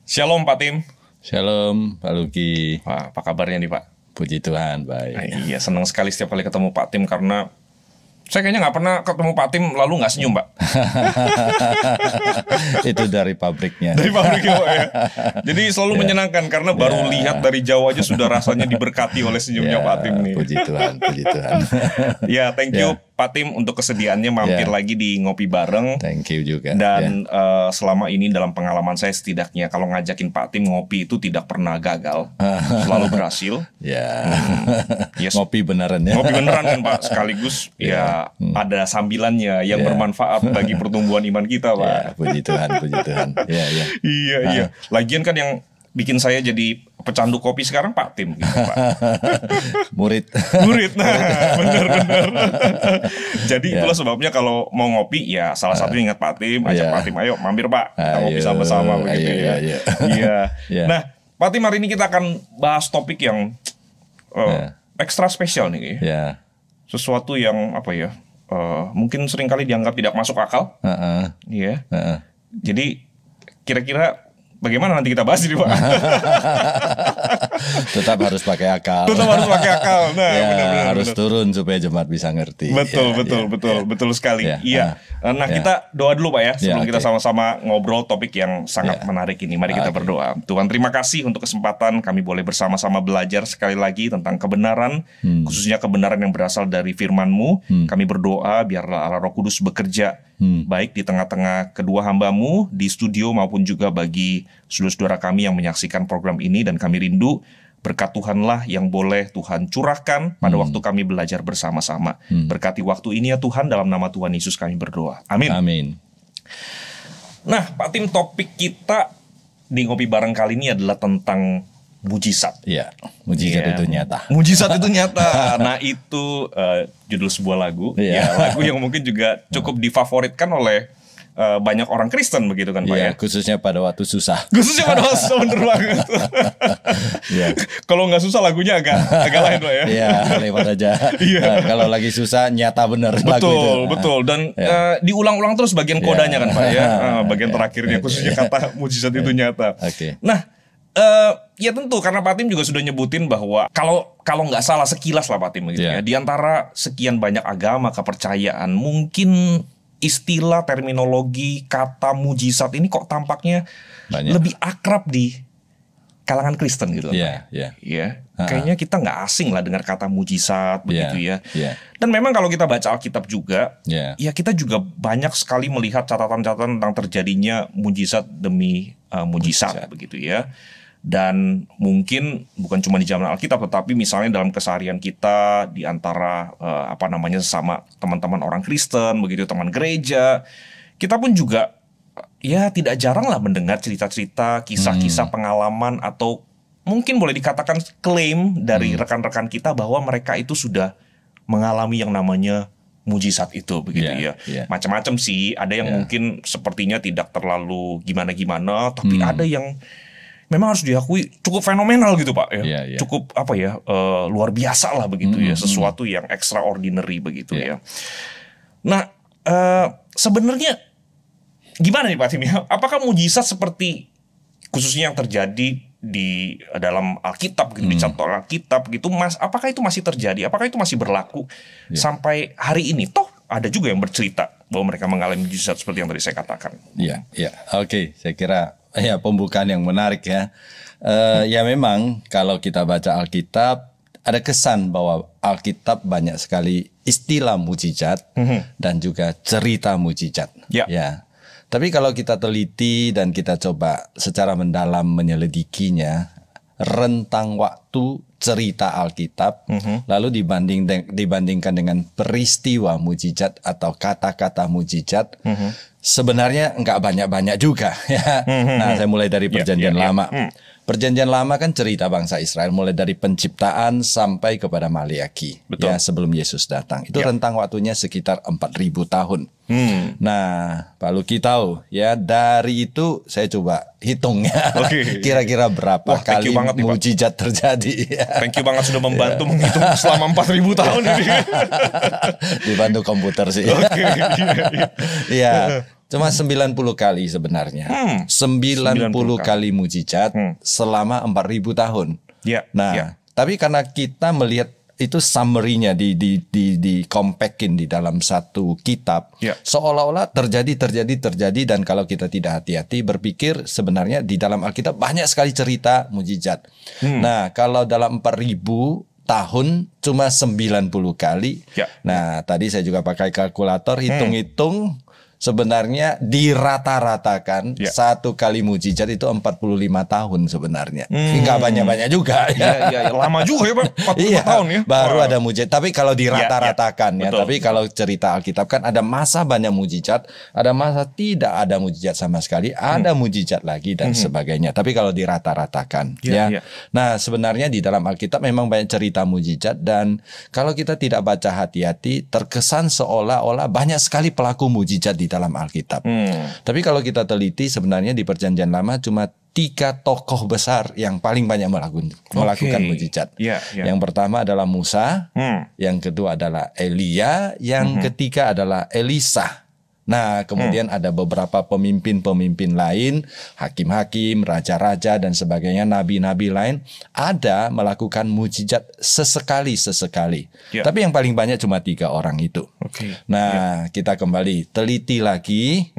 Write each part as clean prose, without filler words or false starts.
Shalom Pak Tim. Shalom Pak Luki. Wah, apa kabarnya nih Pak? Puji Tuhan, baik. Nah, iya, senang sekali setiap kali ketemu Pak Tim karena saya kayaknya nggak pernah ketemu Pak Tim lalu nggak senyum, Pak. Itu dari pabriknya. Dari pabriknya, Pak, ya. Jadi selalu menyenangkan karena baru lihat dari jauh aja sudah rasanya diberkati oleh senyumnya Pak Tim nih. Puji Tuhan, puji Tuhan. Ya, thank you Pak Tim untuk kesediaannya mampir lagi di Ngopi Bareng. Thank you juga. Dan selama ini dalam pengalaman saya setidaknya kalau ngajakin Pak Tim ngopi itu tidak pernah gagal, selalu berhasil. Yes. Ngopi beneran ya. Ngopi beneran kan Pak, sekaligus ada sambilannya yang bermanfaat bagi pertumbuhan iman kita Pak. Puji Tuhan, puji Tuhan. Iya. Lagian kan yang bikin saya jadi pecandu kopi sekarang Pak Tim gitu, Pak. Murid. Nah bener. Jadi itulah sebabnya kalau mau ngopi ya salah satunya ingat Pak Tim, ajak Pak Tim, ayo mampir Pak, kita ngopi sama-sama begitu ya. Iya. Nah Pak Tim, hari ini kita akan bahas topik yang ekstra spesial nih. Sesuatu yang apa ya, mungkin seringkali dianggap tidak masuk akal. Jadi kira-kira bagaimana nanti kita bahas ini Pak? Tetap harus pakai akal. Nah, benar. Harus turun supaya jemaat bisa ngerti. Betul sekali. Nah, kita doa dulu Pak ya sebelum kita sama-sama ngobrol topik yang sangat menarik ini. Mari kita berdoa. Tuhan, terima kasih untuk kesempatan kami boleh bersama-sama belajar sekali lagi tentang kebenaran, khususnya kebenaran yang berasal dari firman-Mu. Kami berdoa biarlah Allah Roh Kudus bekerja baik di tengah-tengah kedua hamba-Mu di studio maupun juga bagi saudara-saudara kami yang menyaksikan program ini, dan kami rindu berkat Tuhanlah yang boleh Tuhan curahkan pada waktu kami belajar bersama-sama. Berkati waktu ini ya Tuhan, dalam nama Tuhan Yesus kami berdoa. Amin. Nah Pak Tim, topik kita di Ngopi Bareng kali ini adalah tentang mujizat. Mujizat itu nyata. Mujizat itu nyata. Nah itu judul sebuah lagu. Lagu yang mungkin juga cukup difavoritkan oleh banyak orang Kristen begitu kan Pak ya. Khususnya pada waktu susah. Bener banget. Kalau nggak susah lagunya agak lain Pak ya. Lewat aja. Kalau lagi susah nyata bener lagu itu. Betul. Dan diulang-ulang terus bagian kodanya kan Pak ya. Bagian terakhirnya khususnya kata mujizat itu nyata. Nah, ya tentu karena Pak Tim juga sudah nyebutin bahwa kalau nggak salah sekilas lah Pak Tim gitu ya. Di antara sekian banyak agama kepercayaan, mungkin istilah, terminologi, kata mujizat ini kok tampaknya lebih akrab di kalangan Kristen gitu. Kayaknya kita nggak asing lah dengar kata mujizat begitu ya. Dan memang kalau kita baca Alkitab juga, ya kita juga banyak sekali melihat catatan-catatan tentang terjadinya mujizat demi mujizat begitu ya. Dan mungkin bukan cuma di zaman Alkitab, tetapi misalnya dalam keseharian kita di antara sesama teman-teman orang Kristen begitu, teman gereja, kita pun juga ya tidak jarang lah mendengar cerita-cerita, kisah-kisah pengalaman, atau mungkin boleh dikatakan klaim dari rekan-rekan kita bahwa mereka itu sudah mengalami yang namanya mujizat itu begitu ya. Macam-macam sih, ada yang mungkin sepertinya tidak terlalu gimana-gimana, tapi ada yang memang harus diakui cukup fenomenal gitu Pak ya. Cukup luar biasa lah begitu ya, sesuatu yang extraordinary begitu ya. Nah, sebenarnya gimana nih Pak Tim ya? Apakah mujizat seperti khususnya yang terjadi di dalam Alkitab gitu, dicatat Alkitab gitu, apakah itu masih terjadi? Apakah itu masih berlaku sampai hari ini? Toh ada juga yang bercerita bahwa mereka mengalami mujizat seperti yang tadi saya katakan. Oke, saya kira pembukaan yang menarik ya. Ya memang kalau kita baca Alkitab, ada kesan bahwa Alkitab banyak sekali istilah mujizat dan juga cerita mujizat. Tapi kalau kita teliti dan kita coba secara mendalam menyelidikinya, rentang waktu cerita Alkitab lalu dibandingkan dengan peristiwa mujizat atau kata-kata mujizat, sebenarnya nggak banyak-banyak juga ya. Nah, saya mulai dari Perjanjian Lama. Perjanjian Lama kan cerita bangsa Israel mulai dari penciptaan sampai kepada Maliaki, ya, sebelum Yesus datang. Itu rentang waktunya sekitar 4.000 tahun. Nah, Pak Luki tahu ya, dari itu saya coba hitung ya. Kira-kira berapa kali mujizat terjadi. Thank you banget sudah membantu menghitung selama 4.000 tahun ini. Dibantu komputer sih. Cuma 90 kali sebenarnya. 90 kali mujizat selama 4.000 tahun. Nah, tapi karena kita melihat itu summary-nya di compactin di dalam satu kitab, seolah-olah terjadi, dan kalau kita tidak hati-hati berpikir sebenarnya di dalam Alkitab banyak sekali cerita mujizat. Nah, kalau dalam 4.000 tahun cuma 90 kali. Nah, tadi saya juga pakai kalkulator hitung-hitung. Sebenarnya dirata-ratakan satu kali mujizat itu 45 tahun sebenarnya. Enggak banyak-banyak juga. Iya, lama juga ya Pak, 45 tahun ya. Baru ada mujizat. Tapi kalau dirata-ratakan tapi kalau cerita Alkitab kan ada masa banyak mujizat, ada masa tidak ada mujizat sama sekali, ada mujizat lagi dan sebagainya. Tapi kalau dirata-ratakan Nah, sebenarnya di dalam Alkitab memang banyak cerita mujizat, dan kalau kita tidak baca hati-hati terkesan seolah-olah banyak sekali pelaku mujizat di dalam Alkitab. Tapi kalau kita teliti sebenarnya di Perjanjian Lama cuma 3 tokoh besar yang paling banyak melakukan mujizat. Yang pertama adalah Musa, yang kedua adalah Elia, yang ketiga adalah Elisa. Nah, kemudian ada beberapa pemimpin-pemimpin lain, hakim-hakim, raja-raja dan sebagainya, nabi-nabi lain ada melakukan mujizat sesekali. Tapi yang paling banyak cuma 3 orang itu. Nah, kita kembali teliti lagi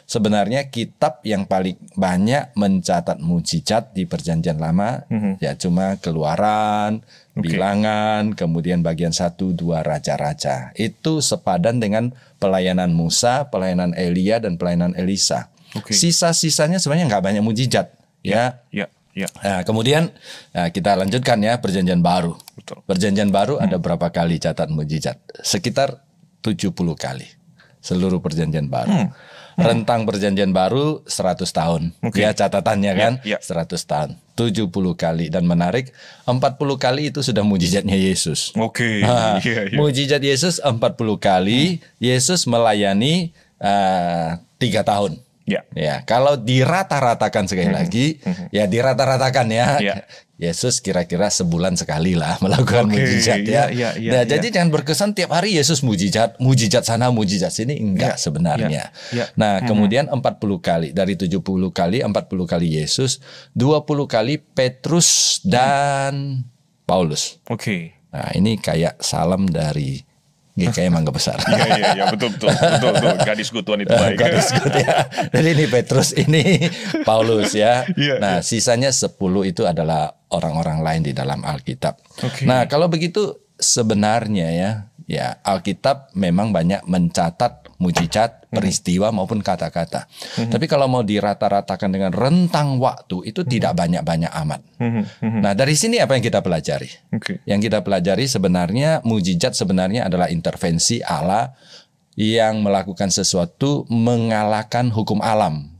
sebenarnya kitab yang paling banyak mencatat mujizat di Perjanjian Lama ya cuma Keluaran, Bilangan, kemudian bagian 1, 2 raja-raja. Itu sepadan dengan pelayanan Musa, pelayanan Elia, dan pelayanan Elisa. Sisa-sisanya sebenarnya nggak banyak mujizat. Nah, kemudian kita lanjutkan Perjanjian Baru. Perjanjian Baru ada berapa kali catat mujizat? Sekitar 70 kali seluruh Perjanjian Baru. Rentang Perjanjian Baru 100 tahun. Catatannya kan 100 tahun. 70 kali, dan menarik 40 kali itu sudah mujizatnya Yesus. Mujizat Yesus 40 kali. Yesus melayani 3 tahun. Kalau dirata-ratakan sekali lagi, dirata-ratakan Yesus kira-kira sebulan sekali lah melakukan mujizat Nah, jadi jangan berkesan tiap hari Yesus mujizat sana, mujizat sini, enggak sebenarnya. Nah, kemudian 40 kali, dari 70 kali, 40 kali Yesus, 20 kali Petrus dan Paulus. Nah, ini kayak salam dari GKI Mangga Besar. Iya, betul. Gadis Gutuan itu baik. Gadis Gutuan. Jadi ini Petrus, ini Paulus Nah, sisanya 10 itu adalah orang-orang lain di dalam Alkitab. Nah, kalau begitu sebenarnya Alkitab memang banyak mencatat mujizat, peristiwa maupun kata-kata. Tapi kalau mau dirata-ratakan dengan rentang waktu itu tidak banyak-banyak amat. Nah, dari sini apa yang kita pelajari? Yang kita pelajari sebenarnya mujizat sebenarnya adalah intervensi Allah yang melakukan sesuatu mengalahkan hukum alam.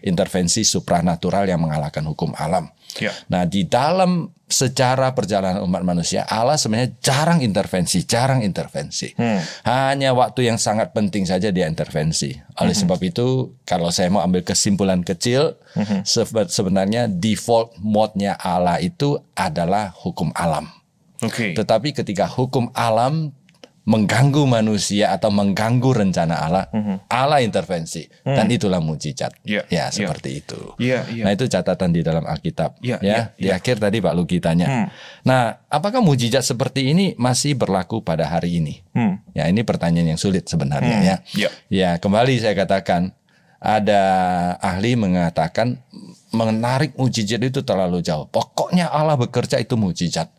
Intervensi supranatural yang mengalahkan hukum alam. Nah, di dalam sejarah perjalanan umat manusia, Allah sebenarnya jarang intervensi. Hanya waktu yang sangat penting saja dia intervensi. Oleh sebab itu, kalau saya mau ambil kesimpulan kecil, sebenarnya default mode-nya Allah itu adalah hukum alam. Tetapi ketika hukum alam mengganggu manusia atau mengganggu rencana Allah, Allah intervensi, dan itulah mujizat. Seperti itu. Nah, itu catatan di dalam Alkitab. Di akhir tadi Pak Luki tanya. Nah, apakah mujizat seperti ini masih berlaku pada hari ini? Ini pertanyaan yang sulit sebenarnya. Kembali saya katakan, ada ahli mengatakan menarik mujizat itu terlalu jauh. Pokoknya Allah bekerja itu mujizat.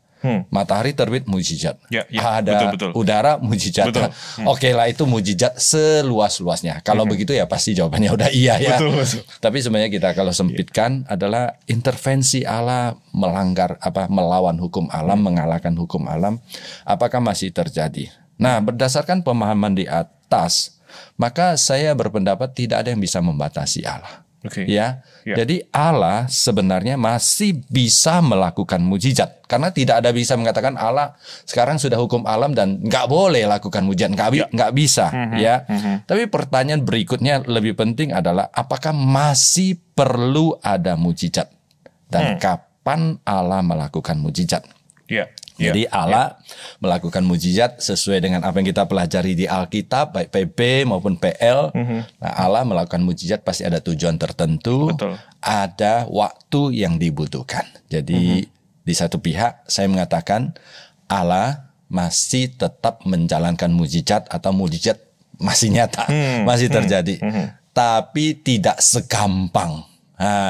Matahari terbit mujizat, ada betul. Udara mujizat. Oke lah, itu mujizat seluas-luasnya. Kalau begitu ya pasti jawabannya udah iya Betul. Tapi sebenarnya kita kalau sempitkan adalah intervensi Allah melawan hukum alam, mengalahkan hukum alam. Apakah masih terjadi? Nah, berdasarkan pemahaman di atas, maka saya berpendapat tidak ada yang bisa membatasi Allah. Jadi Allah sebenarnya masih bisa melakukan mujizat, karena tidak ada bisa mengatakan Allah sekarang sudah hukum alam dan nggak boleh lakukan mujizat, nggak bisa. Tapi pertanyaan berikutnya lebih penting adalah apakah masih perlu ada mujizat dan kapan Allah melakukan mujizat? Jadi Allah melakukan mujizat sesuai dengan apa yang kita pelajari di Alkitab, baik PB maupun PL. Nah, Allah melakukan mujizat pasti ada tujuan tertentu, ada waktu yang dibutuhkan. Jadi di satu pihak saya mengatakan Allah masih tetap menjalankan mujizat atau mujizat masih nyata, masih terjadi. Tapi tidak segampang.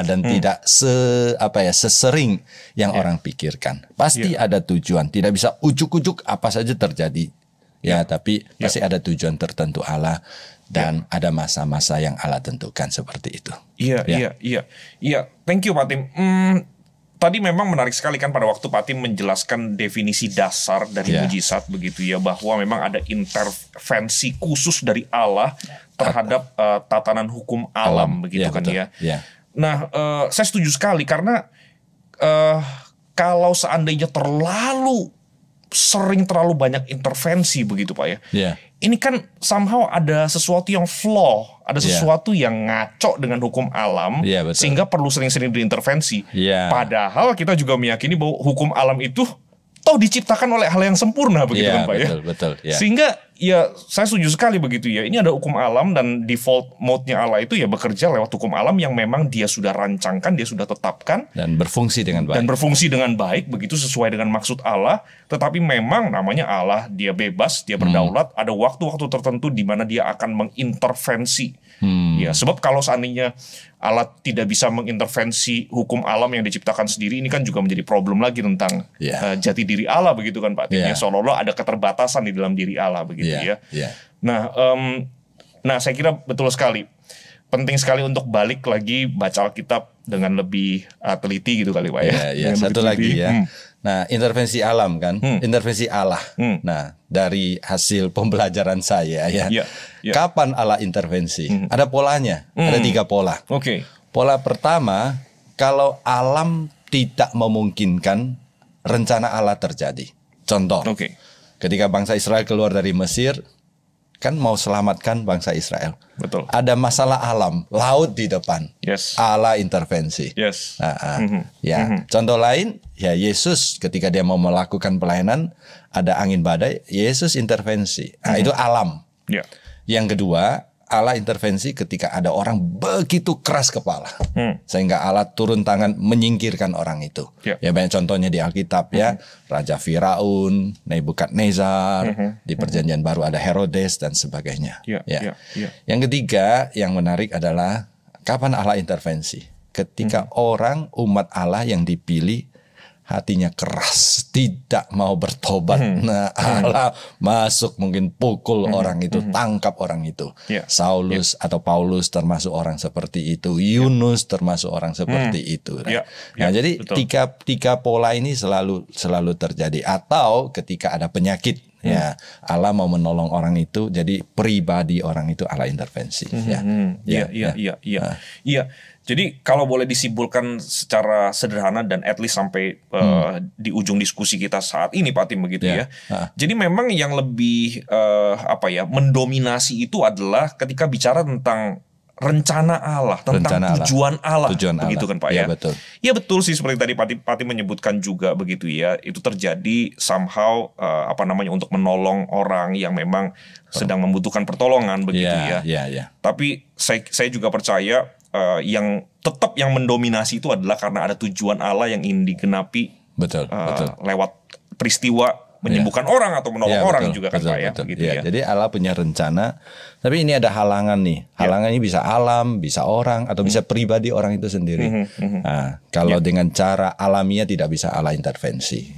Dan tidak sesering yang orang pikirkan. Pasti ada tujuan. Tidak bisa ujuk-ujuk apa saja terjadi. Tapi pasti ada tujuan tertentu Allah dan ada masa-masa yang Allah tentukan seperti itu. Iya. Thank you Pak Tim. Tadi memang menarik sekali kan pada waktu Pak Tim menjelaskan definisi dasar dari mujizat begitu ya, bahwa memang ada intervensi khusus dari Allah terhadap tatanan hukum alam begitu kan betul. ya. Nah, saya setuju sekali karena kalau seandainya terlalu banyak intervensi begitu Pak ya. Ini kan somehow ada sesuatu yang flaw, ada sesuatu yang ngaco dengan hukum alam, sehingga perlu sering-sering diintervensi. Padahal kita juga meyakini bahwa hukum alam itu toh diciptakan oleh hal yang sempurna begitu kan Pak betul, ya. Sehingga ya saya setuju sekali begitu ya. Ini ada hukum alam dan default mode-nya Allah itu ya bekerja lewat hukum alam yang memang dia sudah rancangkan, dia sudah tetapkan dan berfungsi dengan baik. Begitu sesuai dengan maksud Allah. Tetapi memang namanya Allah, dia bebas, dia berdaulat. Ada waktu-waktu tertentu di mana dia akan mengintervensi. Ya, sebab kalau seandainya Allah tidak bisa mengintervensi hukum alam yang diciptakan sendiri, ini kan juga menjadi problem lagi tentang jati diri Allah begitu kan Pak Tim. Seolah-olah ada keterbatasan di dalam diri Allah begitu ya. Nah, saya kira betul sekali. Penting sekali untuk balik lagi baca Alkitab dengan lebih teliti gitu kali Pak ya. Satu lagi ya. Nah, intervensi alam kan, intervensi Allah. Nah, dari hasil pembelajaran saya kapan Allah intervensi? Ada polanya, ada 3 pola. Pola pertama, kalau alam tidak memungkinkan rencana Allah terjadi. Contoh, ketika bangsa Israel keluar dari Mesir, kan mau selamatkan bangsa Israel. Betul. Ada masalah alam, laut di depan. Allah intervensi. Contoh lain, ya Yesus ketika dia mau melakukan pelayanan, ada angin badai, Yesus intervensi. Itu alam. Yang kedua, Allah intervensi ketika ada orang begitu keras kepala, sehingga Allah turun tangan menyingkirkan orang itu. Ya banyak contohnya di Alkitab ya, Raja Firaun, Nebukadnezar, di Perjanjian Baru ada Herodes dan sebagainya. Yang ketiga yang menarik adalah kapan Allah intervensi? Ketika orang umat Allah yang dipilih hatinya keras, tidak mau bertobat. Nah, Allah masuk mungkin pukul orang itu, tangkap orang itu. Saulus atau Paulus termasuk orang seperti itu. Yunus termasuk orang seperti itu. Nah, jadi tiga pola ini selalu terjadi. Atau ketika ada penyakit, ya Allah mau menolong orang itu, jadi pribadi orang itu Allah intervensi. Jadi kalau boleh disimpulkan secara sederhana dan at least sampai di ujung diskusi kita saat ini Pak Tim begitu ya. Jadi memang yang lebih mendominasi itu adalah ketika bicara tentang rencana Allah, tentang tujuan Allah begitu kan Pak ya. Betul. Ya betul sih, seperti tadi Pak Tim menyebutkan juga begitu ya. Itu terjadi somehow untuk menolong orang yang memang sedang membutuhkan pertolongan begitu ya. Tapi saya juga percaya yang tetap yang mendominasi itu adalah karena ada tujuan Allah yang ingin digenapi lewat peristiwa menyembuhkan orang atau menolong orang juga kan Pak ya. Gitu ya. Jadi Allah punya rencana, tapi ini ada halangan nih. Halangan ini bisa alam, bisa orang, atau bisa pribadi orang itu sendiri. Nah, kalau dengan cara alamiah tidak bisa Allah intervensi.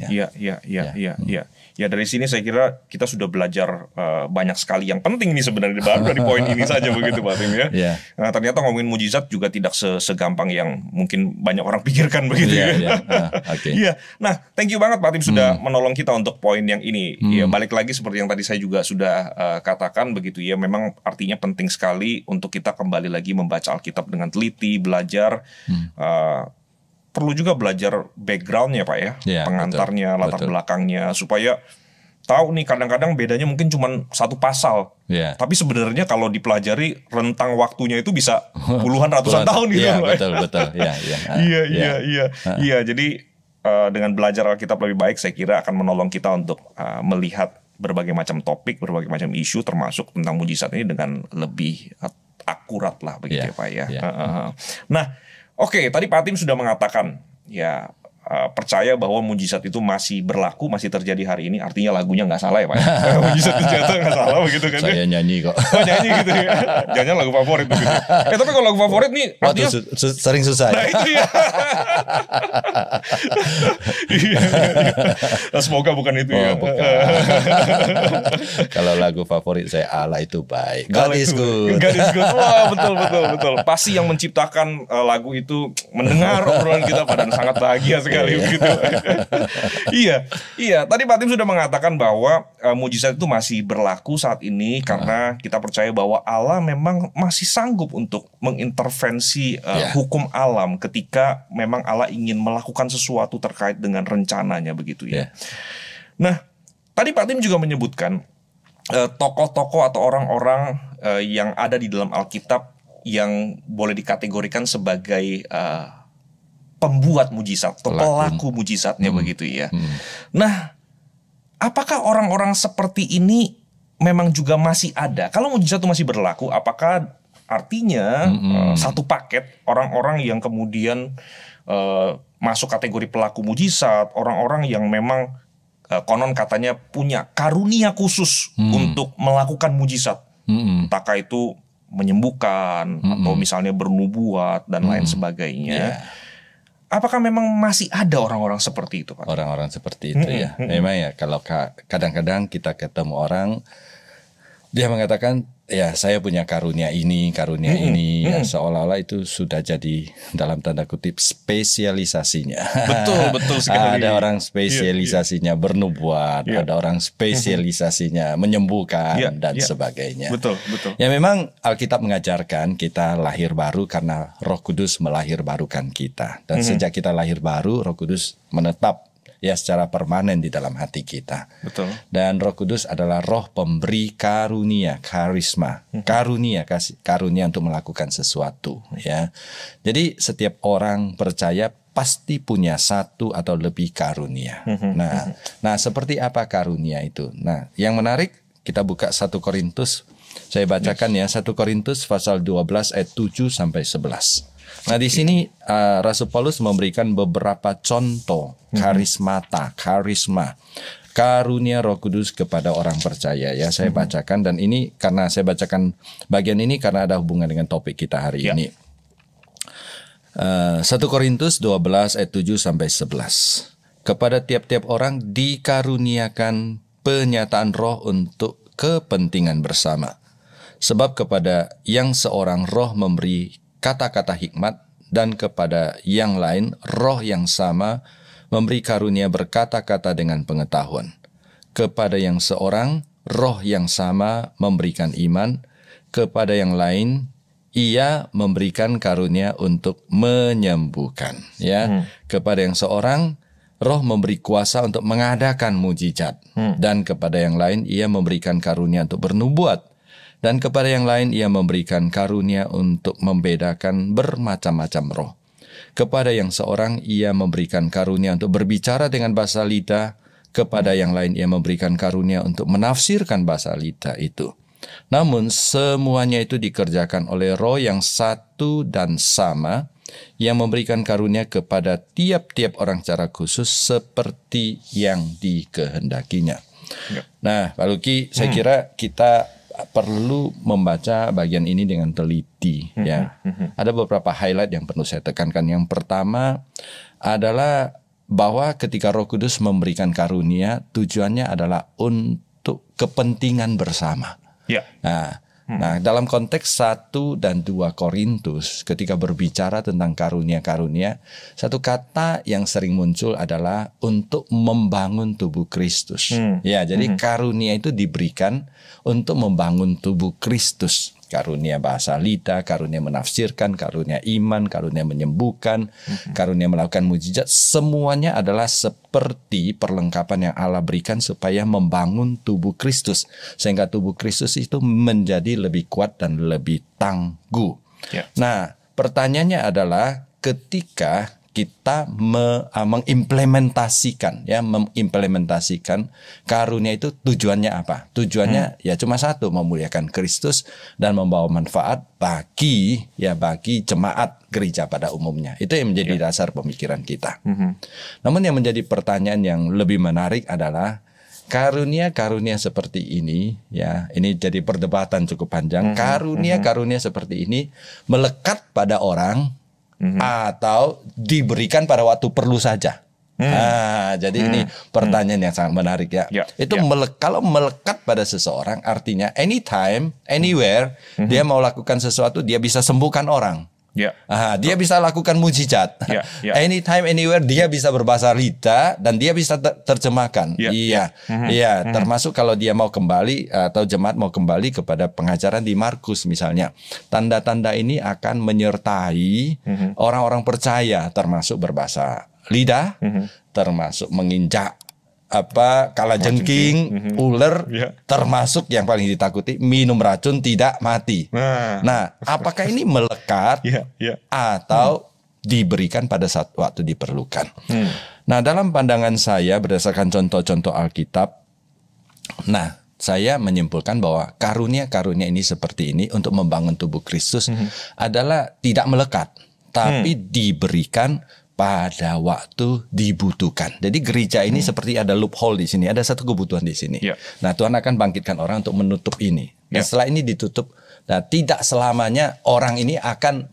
Ya dari sini saya kira kita sudah belajar banyak sekali yang penting nih sebenarnya baru dari poin ini saja begitu Pak Tim ya. Nah, ternyata ngomongin mujizat juga tidak segampang yang mungkin banyak orang pikirkan begitu ya. Nah, thank you banget Pak Tim sudah menolong kita untuk poin yang ini. Ya, balik lagi seperti yang tadi saya juga sudah katakan begitu ya. Memang artinya penting sekali untuk kita kembali lagi membaca Alkitab dengan teliti, belajar. Perlu juga belajar backgroundnya Pak ya, pengantarnya, latar belakangnya, supaya tahu nih kadang-kadang bedanya mungkin cuma satu pasal, tapi sebenarnya kalau dipelajari rentang waktunya itu bisa puluhan ratusan tahun gitu. Betul. Iya. Jadi dengan belajar Alkitab lebih baik, saya kira akan menolong kita untuk melihat berbagai macam topik, berbagai macam isu, termasuk tentang mujizat ini dengan lebih akurat lah begitu ya Pak ya. Nah, oke, tadi Pak Tim sudah mengatakan ya, percaya bahwa mujizat itu masih berlaku, masih terjadi hari ini. Artinya lagunya nggak salah ya Pak. Mujizat ternyata nggak salah begitu kan? Saya nyanyi kok. Oh, nyanyi gitu ya. Jangan lagu favorit begitu. Tapi kalau lagu favorit nih artinya sering susah. Nah itu ya. Semoga bukan itu ya. Bukan. Kalau lagu favorit saya Allah itu baik. God is good. God is good. Wah, betul. Pasti yang menciptakan lagu itu mendengar obrolan kita pada sangat bahagia sekali. Gitu. Iya. Tadi Pak Tim sudah mengatakan bahwa mujizat itu masih berlaku saat ini karena kita percaya bahwa Allah memang masih sanggup untuk mengintervensi hukum alam ketika memang Allah ingin melakukan sesuatu terkait dengan rencananya begitu ya. Nah, tadi Pak Tim juga menyebutkan tokoh-tokoh atau orang-orang yang ada di dalam Alkitab yang boleh dikategorikan sebagai pembuat mujizat atau pelaku mujizatnya begitu ya. Nah, apakah orang-orang seperti ini memang juga masih ada? Kalau mujizat itu masih berlaku, apakah artinya satu paket orang-orang yang kemudian masuk kategori pelaku mujizat, orang-orang yang memang konon katanya punya karunia khusus untuk melakukan mujizat, entahkah itu menyembuhkan atau misalnya bernubuat dan lain sebagainya. Apakah memang masih ada orang-orang seperti itu, Pak? Orang-orang seperti itu ya. Memang ya, kalau kadang-kadang kita ketemu orang, dia mengatakan, ya saya punya karunia ini, ya, seolah-olah itu sudah jadi dalam tanda kutip spesialisasinya. Betul sekali. Ada orang spesialisasinya bernubuat, ada orang spesialisasinya menyembuhkan dan sebagainya. Betul. Ya memang Alkitab mengajarkan kita lahir baru karena Roh Kudus melahirbarukan kita. Dan sejak kita lahir baru, Roh Kudus menetap ya secara permanen di dalam hati kita. Betul. Dan Roh Kudus adalah roh pemberi karunia, karisma. Karunia untuk melakukan sesuatu ya. Jadi setiap orang percaya pasti punya satu atau lebih karunia. Nah, seperti apa karunia itu? Nah, yang menarik kita buka 1 Korintus. Saya bacakan ya, 1 Korintus pasal 12 ayat 7 sampai 11. Nah di sini Rasul Paulus memberikan beberapa contoh karisma, karunia Roh Kudus kepada orang percaya ya. Saya bacakan, dan ini karena saya bacakan bagian ini karena ada hubungan dengan topik kita hari ini. 1 Korintus 12 ayat 7 sampai 11. Kepada tiap-tiap orang dikaruniakan penyataan roh untuk kepentingan bersama. Sebab kepada yang seorang roh memberi kata-kata hikmat, dan kepada yang lain roh yang sama memberi karunia berkata-kata dengan pengetahuan. Kepada yang seorang roh yang sama memberikan iman, kepada yang lain ia memberikan karunia untuk menyembuhkan. Ya, kepada yang seorang roh memberi kuasa untuk mengadakan mujizat, dan kepada yang lain ia memberikan karunia untuk bernubuat. Dan kepada yang lain ia memberikan karunia untuk membedakan bermacam-macam roh. Kepada yang seorang ia memberikan karunia untuk berbicara dengan bahasa lidah. Kepada yang lain ia memberikan karunia untuk menafsirkan bahasa lidah itu. Namun semuanya itu dikerjakan oleh roh yang satu dan sama, yang memberikan karunia kepada tiap-tiap orang secara khusus seperti yang dikehendakinya. Nah, Pak Luki, saya kira kita perlu membaca bagian ini dengan teliti ya. Ada beberapa highlight yang perlu saya tekankan. Yang pertama adalah bahwa ketika Roh Kudus memberikan karunia, tujuannya adalah untuk kepentingan bersama. Nah, dalam konteks 1 dan 2 Korintus, ketika berbicara tentang karunia-karunia, satu kata yang sering muncul adalah untuk membangun tubuh Kristus. Ya, jadi karunia itu diberikan untuk membangun tubuh Kristus. Karunia bahasa lidah, karunia menafsirkan, karunia iman, karunia menyembuhkan, karunia melakukan mujizat, semuanya adalah seperti perlengkapan yang Allah berikan supaya membangun tubuh Kristus, sehingga tubuh Kristus itu menjadi lebih kuat dan lebih tangguh. Nah, pertanyaannya adalah ketika kita mengimplementasikan karunia itu. Tujuannya apa? Tujuannya ya cuma satu, memuliakan Kristus dan membawa manfaat bagi jemaat gereja pada umumnya. Itu yang menjadi dasar pemikiran kita. Namun yang menjadi pertanyaan yang lebih menarik adalah karunia-karunia seperti ini, ya, ini jadi perdebatan cukup panjang. Karunia-karunia seperti ini melekat pada orang atau diberikan pada waktu perlu saja. Jadi ini pertanyaan yang sangat menarik ya. Itu kalau melekat pada seseorang artinya anytime, anywhere dia mau lakukan sesuatu, dia bisa sembuhkan orang. Dia bisa lakukan mujizat. Anytime, anywhere dia bisa berbahasa lidah dan dia bisa terjemahkan. Termasuk kalau dia mau kembali atau jemaat mau kembali kepada pengajaran di Markus misalnya. Tanda-tanda ini akan menyertai orang-orang percaya, termasuk berbahasa lidah, termasuk menginjak kalajengking, ular, termasuk yang paling ditakuti minum racun tidak mati. Nah, apakah ini melekat atau diberikan pada saat waktu diperlukan? Nah, dalam pandangan saya berdasarkan contoh-contoh Alkitab, saya menyimpulkan bahwa karunia-karunia ini seperti ini untuk membangun tubuh Kristus adalah tidak melekat, tapi diberikan pada waktu dibutuhkan. Jadi gereja ini seperti ada loophole di sini, ada satu kebutuhan di sini. Nah, Tuhan akan bangkitkan orang untuk menutup ini. Dan setelah ini ditutup, nah tidak selamanya orang ini akan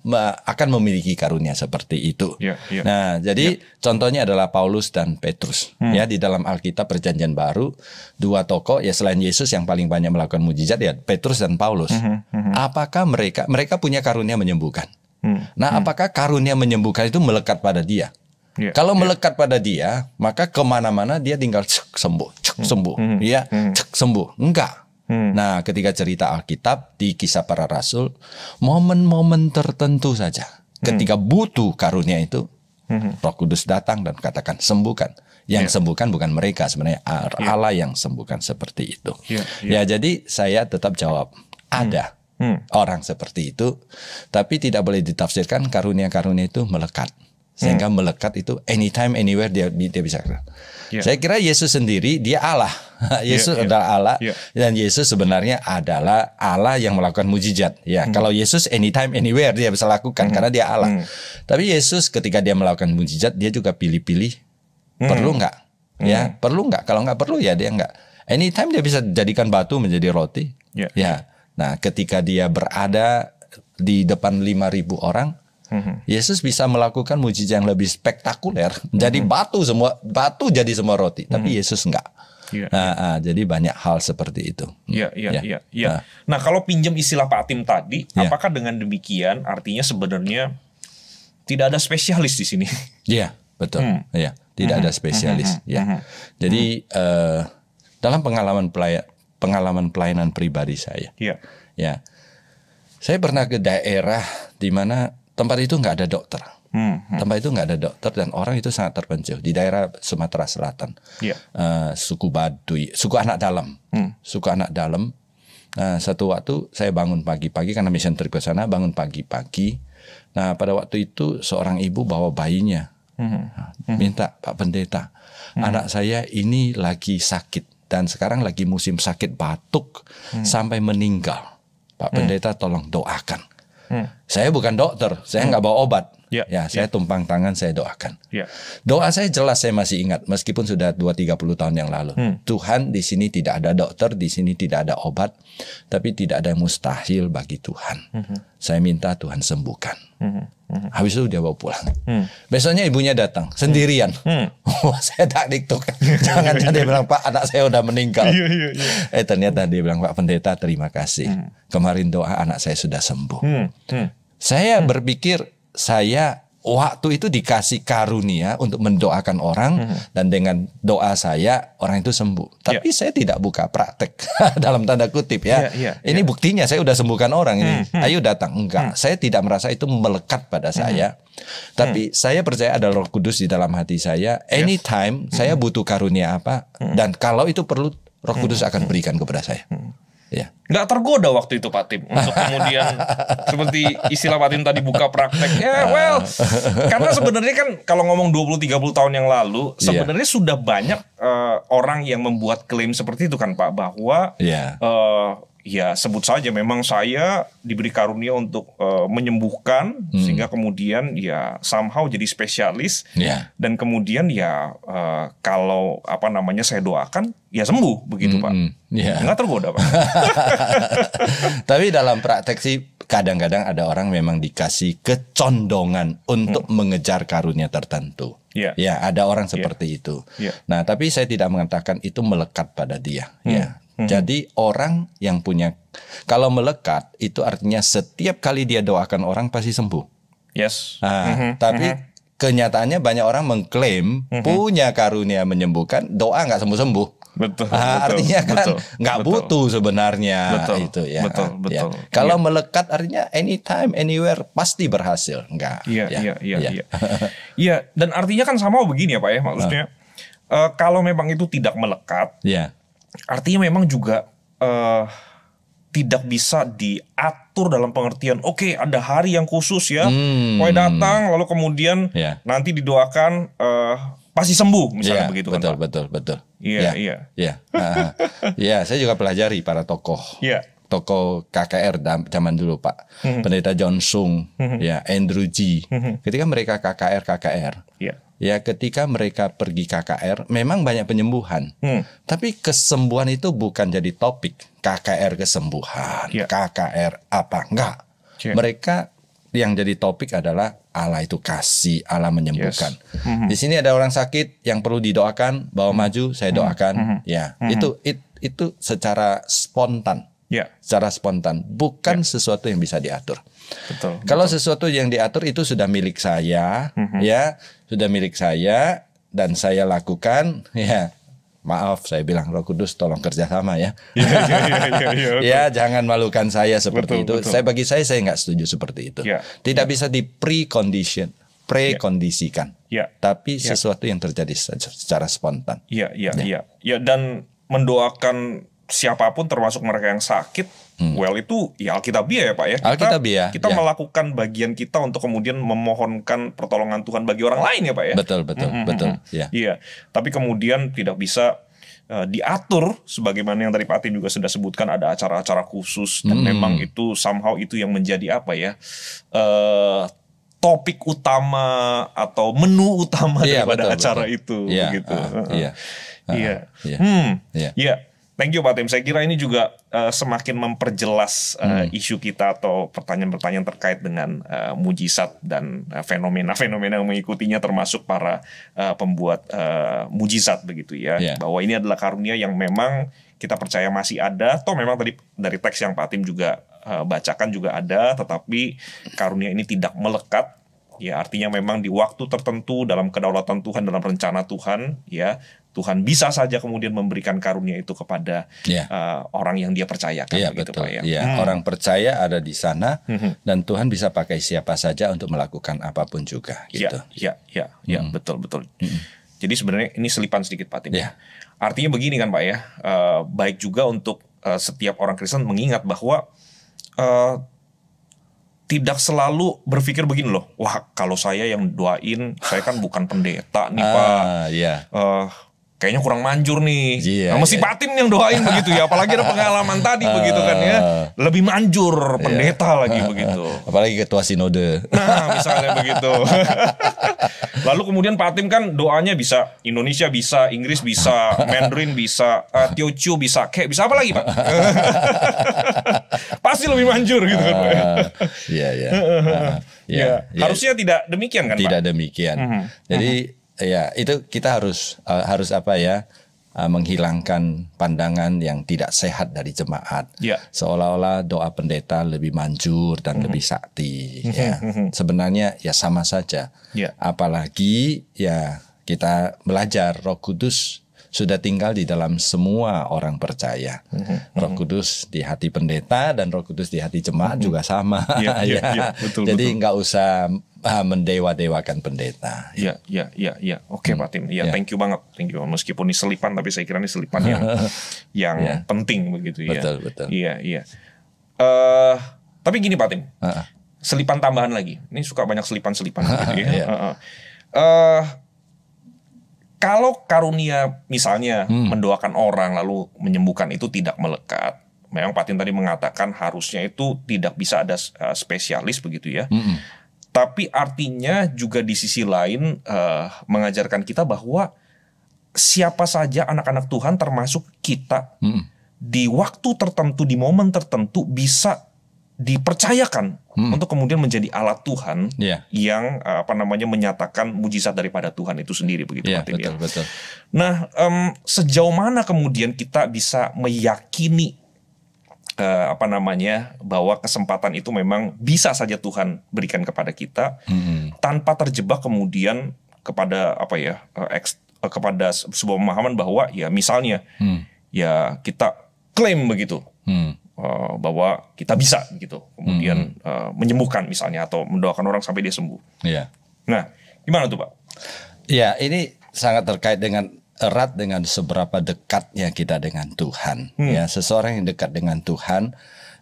memiliki karunia seperti itu. Nah, jadi contohnya adalah Paulus dan Petrus. Ya, di dalam Alkitab Perjanjian Baru, dua tokoh ya selain Yesus yang paling banyak melakukan mujizat ya Petrus dan Paulus. Apakah mereka punya karunia menyembuhkan? Nah, apakah karunia menyembuhkan itu melekat pada dia? Kalau melekat pada dia, maka kemana-mana dia tinggal sembuh. Enggak. Nah, ketika cerita Alkitab di Kisah Para Rasul, momen-momen tertentu saja, ketika butuh karunia itu, Roh Kudus datang dan katakan sembuhkan. Yang sembuhkan bukan mereka, sebenarnya Allah yang sembuhkan seperti itu. Jadi saya tetap jawab, ada orang seperti itu, tapi tidak boleh ditafsirkan karunia-karunia itu melekat. Sehingga melekat itu anytime, anywhere dia bisa. Saya kira Yesus sendiri dia Allah. Yesus adalah Allah dan Yesus sebenarnya adalah Allah yang melakukan mujizat. Kalau Yesus anytime, anywhere dia bisa lakukan karena dia Allah. Tapi Yesus ketika dia melakukan mujizat dia juga pilih-pilih. Perlu nggak? Perlu nggak? Kalau nggak perlu ya dia nggak. Anytime dia bisa jadikan batu menjadi roti. Nah, ketika dia berada di depan 5.000 orang, Yesus bisa melakukan mujizat yang lebih spektakuler. Jadi batu jadi semua roti, tapi Yesus enggak. Jadi banyak hal seperti itu. Nah, kalau pinjam istilah Pak Tim tadi, apakah dengan demikian artinya sebenarnya tidak ada spesialis di sini? Iya, betul. Tidak ada spesialis. Jadi dalam pengalaman pelayanan pribadi saya. Saya pernah ke daerah di mana tempat itu nggak ada dokter. Tempat itu nggak ada dokter dan orang itu sangat terpencil di daerah Sumatera Selatan. Suku Baduy, suku anak dalam. Suku anak dalam. Nah, satu waktu saya bangun pagi-pagi karena mission trip ke sana, bangun pagi-pagi. Nah, pada waktu itu seorang ibu bawa bayinya. Minta, Pak Pendeta, anak saya ini lagi sakit. Dan sekarang lagi musim sakit batuk sampai meninggal. Pak Pendeta tolong doakan. Saya bukan dokter, saya nggak bawa obat. Saya tumpang tangan, saya doakan. Doa saya jelas, saya masih ingat meskipun sudah 20-30 tahun yang lalu. Tuhan, di sini tidak ada dokter, di sini tidak ada obat, tapi tidak ada yang mustahil bagi Tuhan. Saya minta Tuhan sembuhkan. Habis itu dia bawa pulang. Besoknya ibunya datang sendirian. Saya tak diktuk. Jangan dia bilang, Pak, anak saya udah meninggal. Ternyata dia bilang, Pak Pendeta, terima kasih. Kemarin doa anak saya sudah sembuh. Saya berpikir saya waktu itu dikasih karunia untuk mendoakan orang dan dengan doa saya orang itu sembuh. Tapi saya tidak buka praktek dalam tanda kutip Ini buktinya saya udah sembuhkan orang ini. Ayo datang. Enggak, saya tidak merasa itu melekat pada saya. Tapi saya percaya ada Roh Kudus di dalam hati saya. Anytime saya butuh karunia apa dan kalau itu perlu Roh Kudus akan berikan kepada saya. nggak tergoda waktu itu Pak Tim untuk kemudian seperti istilah Pak Tim tadi buka praktek. Ya well, karena sebenarnya kan kalau ngomong 20-30 tahun yang lalu sebenarnya sudah banyak orang yang membuat klaim seperti itu kan Pak, bahwa ya sebut saja memang saya diberi karunia untuk menyembuhkan sehingga kemudian ya somehow jadi spesialis dan kemudian ya kalau apa namanya saya doakan ya sembuh begitu Pak. Nggak tergoda Pak. Tapi dalam praktek sih kadang-kadang ada orang memang dikasih kecondongan untuk mengejar karunia tertentu. Ya ada orang seperti itu. Nah tapi saya tidak mengatakan itu melekat pada dia. Jadi orang yang punya, kalau melekat itu artinya setiap kali dia doakan orang pasti sembuh. Tapi kenyataannya banyak orang mengklaim punya karunia menyembuhkan, doa nggak sembuh-sembuh. Artinya kan nggak butuh sebenarnya itu ya. Kalau melekat artinya anytime, anywhere pasti berhasil. Enggak. Iya. Dan artinya kan sama begini ya Pak ya, maksudnya kalau memang itu tidak melekat. Artinya memang juga tidak bisa diatur dalam pengertian oke, ada hari yang khusus ya, pokoknya datang lalu kemudian nanti didoakan pasti sembuh misalnya begitu kan Pak. Betul. Iya, saya juga pelajari para tokoh. Tokoh KKR zaman dulu Pak, Pendeta John Sung, Andrew G. Ketika mereka KKR. Ya ketika mereka pergi KKR memang banyak penyembuhan. Tapi kesembuhan itu bukan jadi topik. KKR kesembuhan, KKR apa, enggak. Mereka yang jadi topik adalah Allah itu kasih, Allah menyembuhkan. Di sini ada orang sakit yang perlu didoakan, bawa maju saya doakan. Itu secara spontan. Secara spontan, bukan sesuatu yang bisa diatur. Kalau sesuatu yang diatur itu sudah milik saya, sudah milik saya dan saya lakukan, maaf saya bilang Roh Kudus tolong kerjasama ya. Jangan malukan saya seperti itu. Bagi saya nggak setuju seperti itu. Tidak bisa di prekondisikan. Tapi sesuatu yang terjadi secara spontan. Dan mendoakan siapapun termasuk mereka yang sakit, itu ya Alkitabiah ya Pak ya. Kita melakukan bagian kita untuk kemudian memohonkan pertolongan Tuhan bagi orang lain ya Pak ya. Betul. Tapi kemudian tidak bisa diatur sebagaimana yang tadi Pak Tim juga sudah sebutkan, ada acara-acara khusus dan memang itu somehow itu yang menjadi apa ya, topik utama atau menu utama daripada acara itu begitu. Thank you Pak Tim. Saya kira ini juga semakin memperjelas isu kita atau pertanyaan-pertanyaan terkait dengan mujizat dan fenomena-fenomena yang mengikutinya, termasuk para pembuat mujizat begitu ya. Bahwa ini adalah karunia yang memang kita percaya masih ada. Toh memang tadi dari teks yang Pak Tim juga bacakan juga ada, tetapi karunia ini tidak melekat. Ya artinya memang di waktu tertentu dalam kedaulatan Tuhan, dalam rencana Tuhan, ya Tuhan bisa saja kemudian memberikan karunia itu kepada orang yang Dia percayakan, begitu Pak ya. Orang percaya ada di sana dan Tuhan bisa pakai siapa saja untuk melakukan apapun juga. Gitu. Betul. Jadi sebenarnya ini selipan sedikit Pak Tim. Artinya begini kan Pak ya, baik juga untuk setiap orang Kristen mengingat bahwa tidak selalu berpikir begini loh, wah kalau saya yang doain, saya kan bukan pendeta nih Pak, kayaknya kurang manjur nih. Mesti Pak Tim yang doain begitu ya, apalagi ada pengalaman tadi begitu kan ya, lebih manjur pendeta lagi begitu. Apalagi ketua sinode. Nah misalnya begitu. Lalu kemudian Pak Tim kan doanya bisa Indonesia bisa, Inggris bisa, Mandarin bisa, Teochew bisa, kayak bisa apa lagi Pak? Pasti lebih manjur gitu kan Pak. Harusnya tidak demikian kan Pak? Tidak demikian. Jadi ya itu kita harus apa ya, menghilangkan pandangan yang tidak sehat dari jemaat. Seolah-olah doa pendeta lebih manjur dan lebih sakti. Sebenarnya ya sama saja. Apalagi ya kita belajar Roh Kudus sudah tinggal di dalam semua orang percaya. Roh Kudus di hati pendeta dan Roh Kudus di hati jemaat juga sama. Jadi nggak usah mendewa-dewakan pendeta. Iya. Oke, Pak Tim. Ya, thank you banget. Meskipun ini selipan, tapi saya kira ini selipan yang penting begitu ya. Betul. Iya. Tapi gini, Pak Tim. Selipan tambahan lagi. Ini suka banyak selipan-selipan gitu ya. Kalau karunia misalnya mendoakan orang lalu menyembuhkan itu tidak melekat. Memang Pak Tim tadi mengatakan harusnya itu tidak bisa ada spesialis begitu ya. Tapi artinya juga di sisi lain mengajarkan kita bahwa siapa saja anak-anak Tuhan termasuk kita di waktu tertentu, di momen tertentu bisa dipercayakan untuk kemudian menjadi alat Tuhan yang menyatakan mujizat daripada Tuhan itu sendiri begitu Pak Tim. Betul. Nah, sejauh mana kemudian kita bisa meyakini bahwa kesempatan itu memang bisa saja Tuhan berikan kepada kita tanpa terjebak kemudian kepada kepada sebuah pemahaman bahwa ya misalnya ya kita klaim begitu bahwa kita bisa gitu kemudian menyembuhkan misalnya atau mendoakan orang sampai dia sembuh. Nah, gimana tuh Pak? Ya, ini sangat terkait erat dengan seberapa dekatnya kita dengan Tuhan. Ya, seseorang yang dekat dengan Tuhan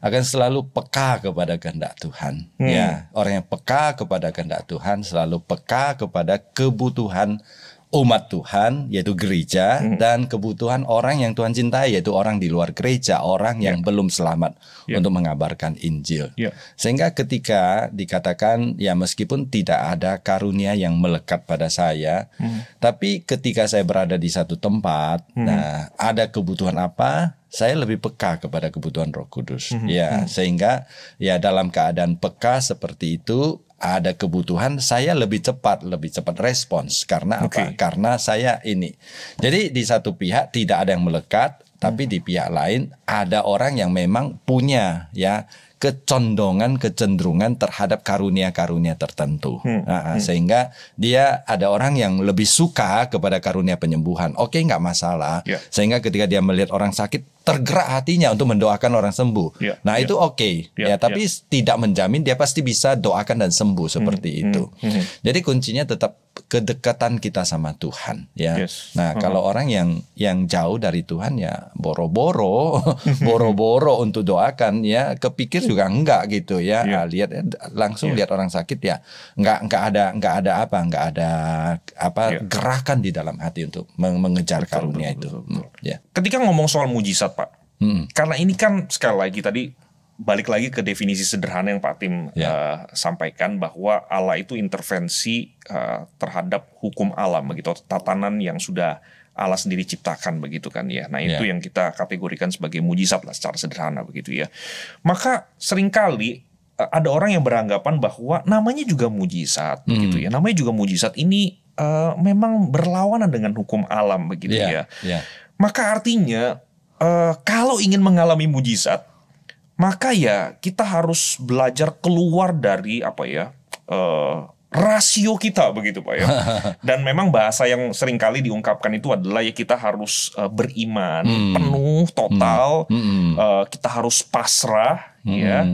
akan selalu peka kepada kehendak Tuhan. Ya, orang yang peka kepada kehendak Tuhan selalu peka kepada kebutuhan umat Tuhan, yaitu gereja, dan kebutuhan orang yang Tuhan cintai, yaitu orang di luar gereja, orang yang belum selamat untuk mengabarkan Injil. Sehingga ketika dikatakan, ya meskipun tidak ada karunia yang melekat pada saya, tapi ketika saya berada di satu tempat, nah ada kebutuhan apa, saya lebih peka kepada kebutuhan Roh Kudus. Sehingga ya dalam keadaan peka seperti itu, ada kebutuhan, saya lebih cepat respons. Karena apa? Karena saya ini. Jadi di satu pihak tidak ada yang melekat, tapi di pihak lain ada orang yang memang punya kecenderungan terhadap karunia-karunia tertentu. Sehingga dia ada orang yang lebih suka kepada karunia penyembuhan. Oke, nggak masalah. Sehingga ketika dia melihat orang sakit, tergerak hatinya untuk mendoakan orang sembuh. Itu oke. Tapi tidak menjamin dia pasti bisa doakan dan sembuh seperti itu. Jadi kuncinya tetap kedekatan kita sama Tuhan. Kalau orang yang jauh dari Tuhan ya boro-boro untuk doakan ya, kepikir juga enggak gitu ya. Lihat lihat orang sakit ya enggak ada gerakan di dalam hati untuk mengejar karunia itu. Ketika ngomong soal mujizat Pak, karena ini kan sekali lagi tadi balik lagi ke definisi sederhana yang Pak Tim sampaikan bahwa Allah itu intervensi terhadap hukum alam begitu, tatanan yang sudah Allah sendiri ciptakan begitu kan ya. Nah itu yang kita kategorikan sebagai mujizat lah secara sederhana begitu ya. Maka seringkali ada orang yang beranggapan bahwa namanya juga mujizat begitu ya. Namanya juga mujizat ini memang berlawanan dengan hukum alam begitu ya. Maka artinya kalau ingin mengalami mujizat, maka ya kita harus belajar keluar dari rasio kita begitu Pak ya. Dan memang bahasa yang seringkali diungkapkan itu adalah ya kita harus beriman penuh total, kita harus pasrah ya.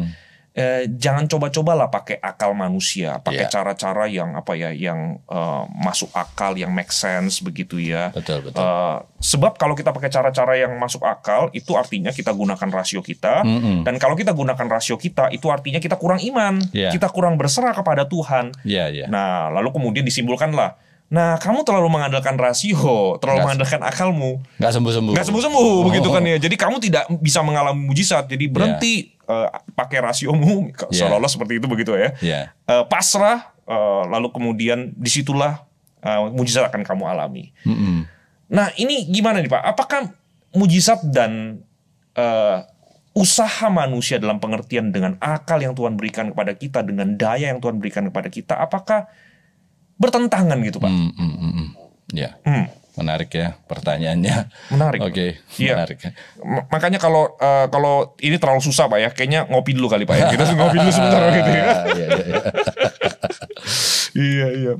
Jangan coba-cobalah pakai akal manusia, pakai cara-cara yang yang masuk akal, yang make sense begitu ya. Betul. Sebab kalau kita pakai cara-cara yang masuk akal, itu artinya kita gunakan rasio kita. Dan kalau kita gunakan rasio kita, itu artinya kita kurang iman, kita kurang berserah kepada Tuhan. Nah, lalu kemudian disimpulkanlah, nah kamu terlalu mengandalkan rasio, terlalu mengandalkan akalmu, nggak sembuh begitu kan ya. Jadi kamu tidak bisa mengalami mujizat. Jadi berhenti pakai rasiomu, seolah-olah seperti itu begitu ya. Pasrah, lalu kemudian disitulah mujizat akan kamu alami. Nah ini gimana nih Pak? Apakah mujizat dan usaha manusia dalam pengertian dengan akal yang Tuhan berikan kepada kita, dengan daya yang Tuhan berikan kepada kita, apakah bertentangan gitu Pak? Menarik ya pertanyaannya. Menarik. Oke, menarik. Makanya kalau ini terlalu susah Pak ya, kayaknya ngopi dulu kali Pak ya. Kita ngopi dulu sebentar gitu ya. Iya.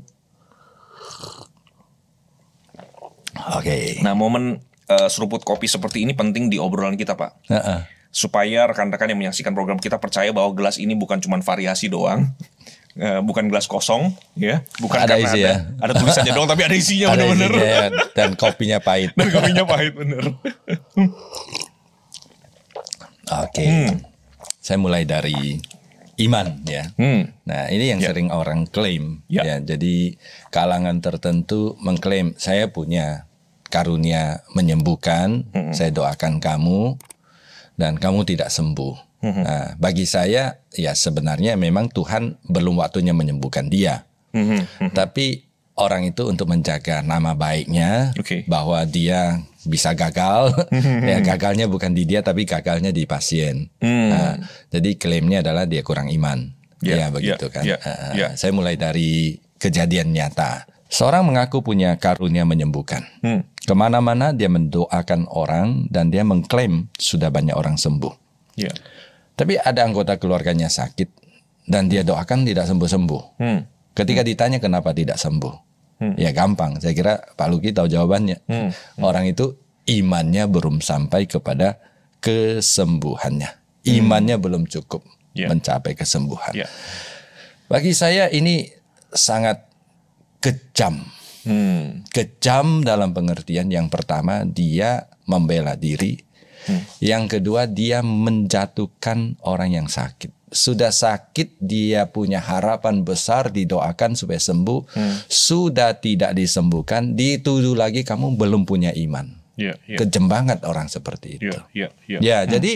Oke. Nah, momen seruput kopi seperti ini penting di obrolan kita Pak. Supaya rekan-rekan yang menyaksikan program kita percaya bahwa gelas ini bukan cuma variasi doang, bukan gelas kosong, ya, bukan ada karena isi, ada tulisannya doang, tapi ada isinya ada bener-bener. isinya, dan kopinya pahit. Dan kopinya pahit bener. Oke, saya mulai dari iman ya. Nah ini yang sering orang klaim ya. Jadi kalangan tertentu mengklaim saya punya karunia menyembuhkan, saya doakan kamu dan kamu tidak sembuh. Nah, bagi saya ya sebenarnya memang Tuhan belum waktunya menyembuhkan dia. Tapi orang itu untuk menjaga nama baiknya, bahwa dia bisa gagal, ya gagalnya bukan di dia tapi gagalnya di pasien. Nah, jadi klaimnya adalah dia kurang iman. Ya begitu kan. Saya mulai dari kejadian nyata. Seorang mengaku punya karunia menyembuhkan. Kemana-mana dia mendoakan orang dan dia mengklaim sudah banyak orang sembuh. Tapi ada anggota keluarganya sakit dan dia doakan tidak sembuh-sembuh. Ketika ditanya kenapa tidak sembuh, ya gampang. Saya kira Pak Luki tahu jawabannya. Orang itu imannya belum sampai kepada kesembuhannya. Imannya belum cukup mencapai kesembuhan. Bagi saya ini sangat kejam. Kejam dalam pengertian yang pertama dia membela diri. Yang kedua dia menjatuhkan orang yang sakit. Sudah sakit dia punya harapan besar didoakan supaya sembuh. Sudah tidak disembuhkan dituduh lagi kamu belum punya iman. Kejam banget orang seperti itu. Jadi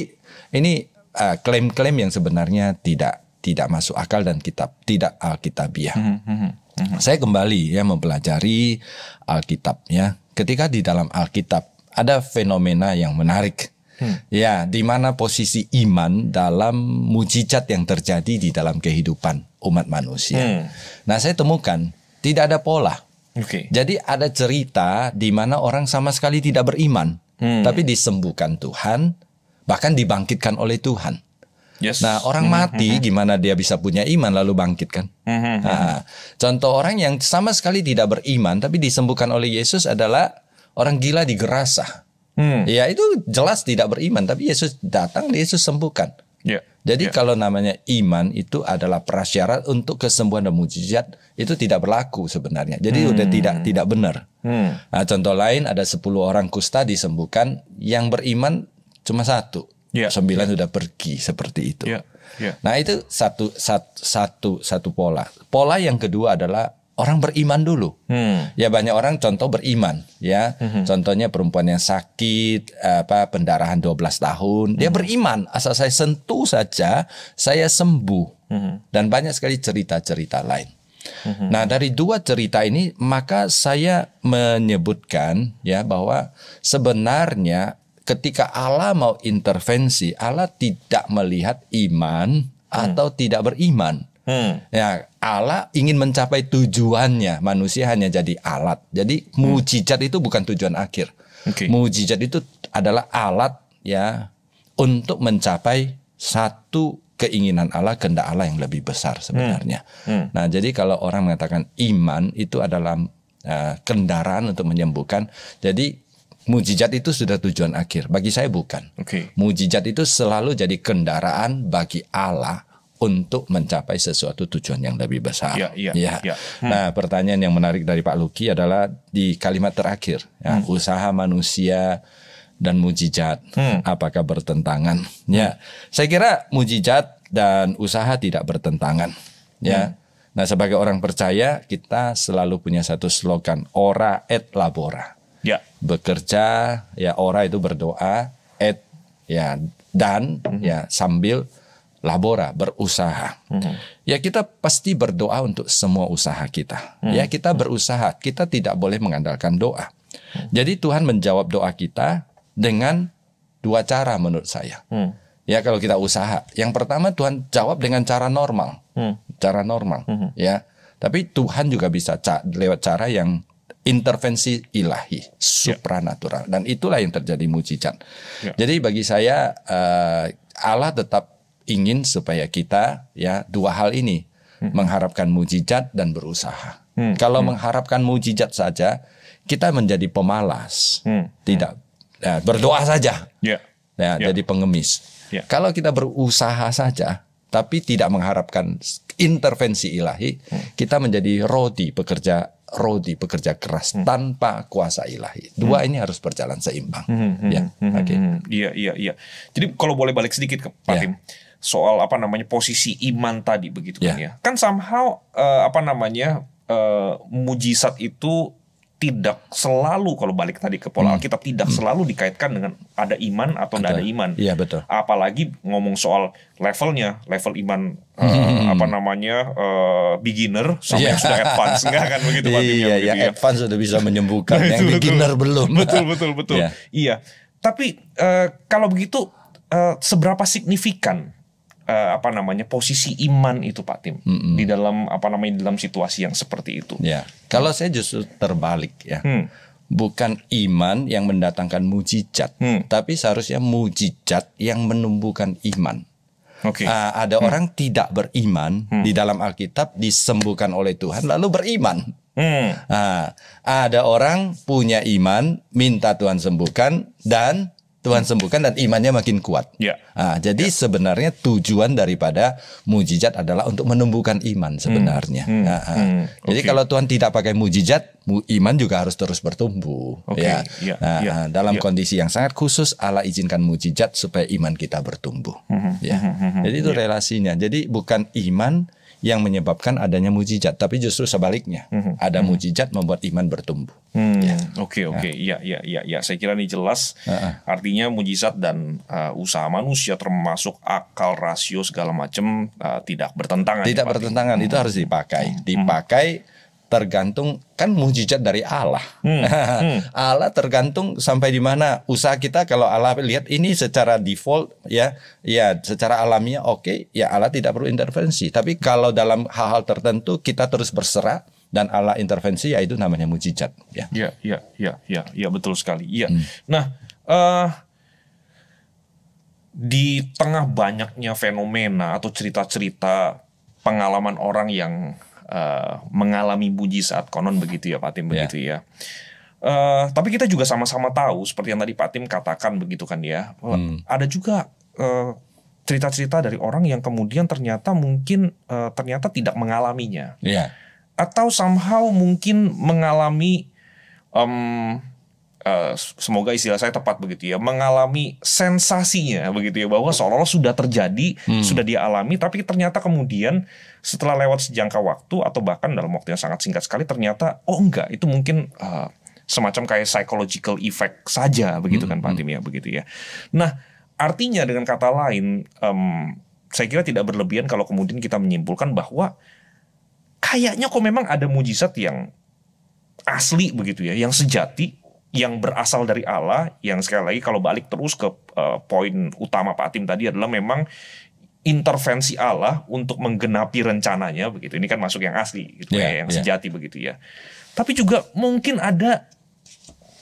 ini klaim-klaim yang sebenarnya tidak masuk akal dan tidak alkitabiah. Saya kembali mempelajari Alkitabnya. Ketika di dalam Alkitab ada fenomena yang menarik. Ya, di mana posisi iman dalam mujizat yang terjadi di dalam kehidupan umat manusia. Nah, saya temukan tidak ada pola. Jadi ada cerita di mana orang sama sekali tidak beriman, tapi disembuhkan Tuhan, bahkan dibangkitkan oleh Tuhan. Nah, orang mati gimana dia bisa punya iman lalu bangkit kan? Nah, contoh orang yang sama sekali tidak beriman tapi disembuhkan oleh Yesus adalah orang gila di Gerasa. Ya itu jelas tidak beriman, tapi Yesus datang, Yesus sembuhkan. Jadi kalau namanya iman itu adalah prasyarat untuk kesembuhan dan mujizat, itu tidak berlaku sebenarnya. Jadi udah tidak benar. Nah, contoh lain ada 10 orang kusta disembuhkan, yang beriman cuma 1, 9 sudah pergi seperti itu. Nah itu satu pola. Pola yang kedua adalah orang beriman dulu. Ya banyak orang contoh beriman ya. Contohnya perempuan yang sakit pendarahan 12 tahun, dia beriman asal saya sentuh saja saya sembuh. Dan banyak sekali cerita-cerita lain. Nah, dari dua cerita ini maka saya menyebutkan ya bahwa sebenarnya ketika Allah mau intervensi, Allah tidak melihat iman atau tidak beriman. Ya, Allah ingin mencapai tujuannya, manusia hanya jadi alat. Jadi mujizat itu bukan tujuan akhir. Mujizat itu adalah alat ya untuk mencapai satu keinginan Allah, kehendak Allah yang lebih besar sebenarnya. Nah, jadi kalau orang mengatakan iman itu adalah kendaraan untuk menyembuhkan, jadi mujizat itu sudah tujuan akhir. Bagi saya bukan. Mujizat itu selalu jadi kendaraan bagi Allah untuk mencapai sesuatu tujuan yang lebih besar. Nah, pertanyaan yang menarik dari Pak Luki adalah di kalimat terakhir, ya, usaha manusia dan mujizat, apakah bertentangan? Ya, saya kira mujizat dan usaha tidak bertentangan. Ya, nah sebagai orang percaya kita selalu punya satu slogan, ora et labora. Bekerja, ya ora itu berdoa, et ya dan ya sambil labora, berusaha. Ya kita pasti berdoa untuk semua usaha kita. Ya kita berusaha, kita tidak boleh mengandalkan doa. Jadi Tuhan menjawab doa kita dengan 2 cara menurut saya. Ya kalau kita usaha, yang pertama Tuhan jawab dengan cara normal. Cara normal, ya. Tapi Tuhan juga bisa lewat cara yang intervensi ilahi, supranatural. Dan itulah yang terjadi mujizat. Jadi bagi saya Allah tetap ingin supaya kita ya 2 hal ini, mengharapkan mujizat dan berusaha. Kalau mengharapkan mujizat saja kita menjadi pemalas, tidak berdoa saja, jadi pengemis. Kalau kita berusaha saja tapi tidak mengharapkan intervensi ilahi, kita menjadi rodi pekerja keras tanpa kuasa ilahi. Dua ini harus berjalan seimbang. Iya. Jadi kalau boleh balik sedikit ke Pak Tim, soal posisi iman tadi begitu kan ya. Kan somehow mujizat itu tidak selalu, kalau balik tadi ke pola Alkitab, tidak selalu dikaitkan dengan ada iman atau tidak ada iman. Iya, betul. Apalagi ngomong soal level iman beginner sampai yang sudah advance, enggak kan begitu Pak Tim? Yang advance sudah bisa menyembuhkan, yang beginner belum. Betul. Iya. Tapi kalau begitu seberapa signifikan posisi iman itu Pak Tim di dalam dalam situasi yang seperti itu? Ya, kalau saya justru terbalik ya. Bukan iman yang mendatangkan mujizat, tapi seharusnya mujizat yang menumbuhkan iman. Ada orang tidak beriman di dalam Alkitab disembuhkan oleh Tuhan lalu beriman. Ada orang punya iman minta Tuhan sembuhkan dan Tuhan sembuhkan dan imannya makin kuat. Jadi sebenarnya tujuan daripada mujizat adalah untuk menumbuhkan iman sebenarnya. Jadi kalau Tuhan tidak pakai mujizat, iman juga harus terus bertumbuh. Dalam kondisi yang sangat khusus, Allah izinkan mujizat supaya iman kita bertumbuh. Jadi itu relasinya. Jadi bukan iman yang menyebabkan adanya mujizat, tapi justru sebaliknya. Ada mujizat membuat iman bertumbuh. Iya. Saya kira ini jelas. Artinya mujizat dan usaha manusia termasuk akal, rasio segala macam tidak bertentangan. Tidak bertentangan, itu harus dipakai. Tergantung, kan mujizat dari Allah. Allah tergantung sampai di mana usaha kita. Kalau Allah lihat ini secara default ya secara alamiah ya Allah tidak perlu intervensi. Tapi kalau dalam hal-hal tertentu kita terus berserah dan Allah intervensi, ya itu namanya mujizat. Iya, betul sekali. Iya. Nah, di tengah banyaknya fenomena atau cerita-cerita pengalaman orang yang mengalami mujizat, konon begitu ya Pak Tim, begitu ya. Tapi kita juga sama-sama tahu seperti yang tadi Pak Tim katakan begitu kan ya. Ada juga cerita-cerita dari orang yang kemudian ternyata tidak mengalaminya. Atau somehow mungkin mengalami semoga istilah saya tepat begitu ya, mengalami sensasinya begitu ya, bahwa seolah-olah sudah terjadi, sudah dia alami, tapi ternyata kemudian setelah lewat sejangka waktu atau bahkan dalam waktu yang sangat singkat sekali ternyata enggak, itu mungkin semacam kayak psychological effect saja begitu kan Pak Tim ya, begitu ya. Nah, artinya dengan kata lain, saya kira tidak berlebihan kalau kemudian kita menyimpulkan bahwa kayaknya kok memang ada mujizat yang asli begitu ya, yang sejati, yang berasal dari Allah, yang sekali lagi kalau balik terus ke poin utama Pak Tim tadi adalah memang intervensi Allah untuk menggenapi rencananya begitu. Ini kan masuk yang asli gitu yang sejati begitu ya. Tapi juga mungkin ada,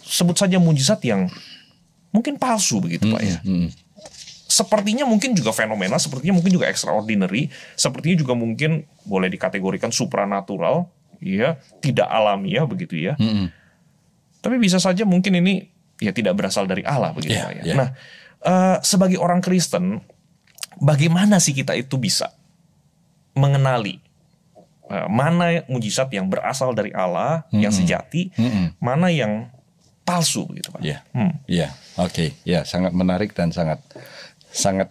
sebut saja mujizat yang mungkin palsu begitu Pak ya. Sepertinya mungkin juga fenomena, sepertinya mungkin juga extraordinary, sepertinya juga mungkin boleh dikategorikan supranatural, ya, tidak alamiah begitu ya. Tapi bisa saja mungkin ini ya tidak berasal dari Allah begitu Pak ya. Nah, sebagai orang Kristen, bagaimana sih kita itu bisa mengenali mana mujizat yang berasal dari Allah yang sejati, mana yang palsu begitu Pak? Sangat menarik dan sangat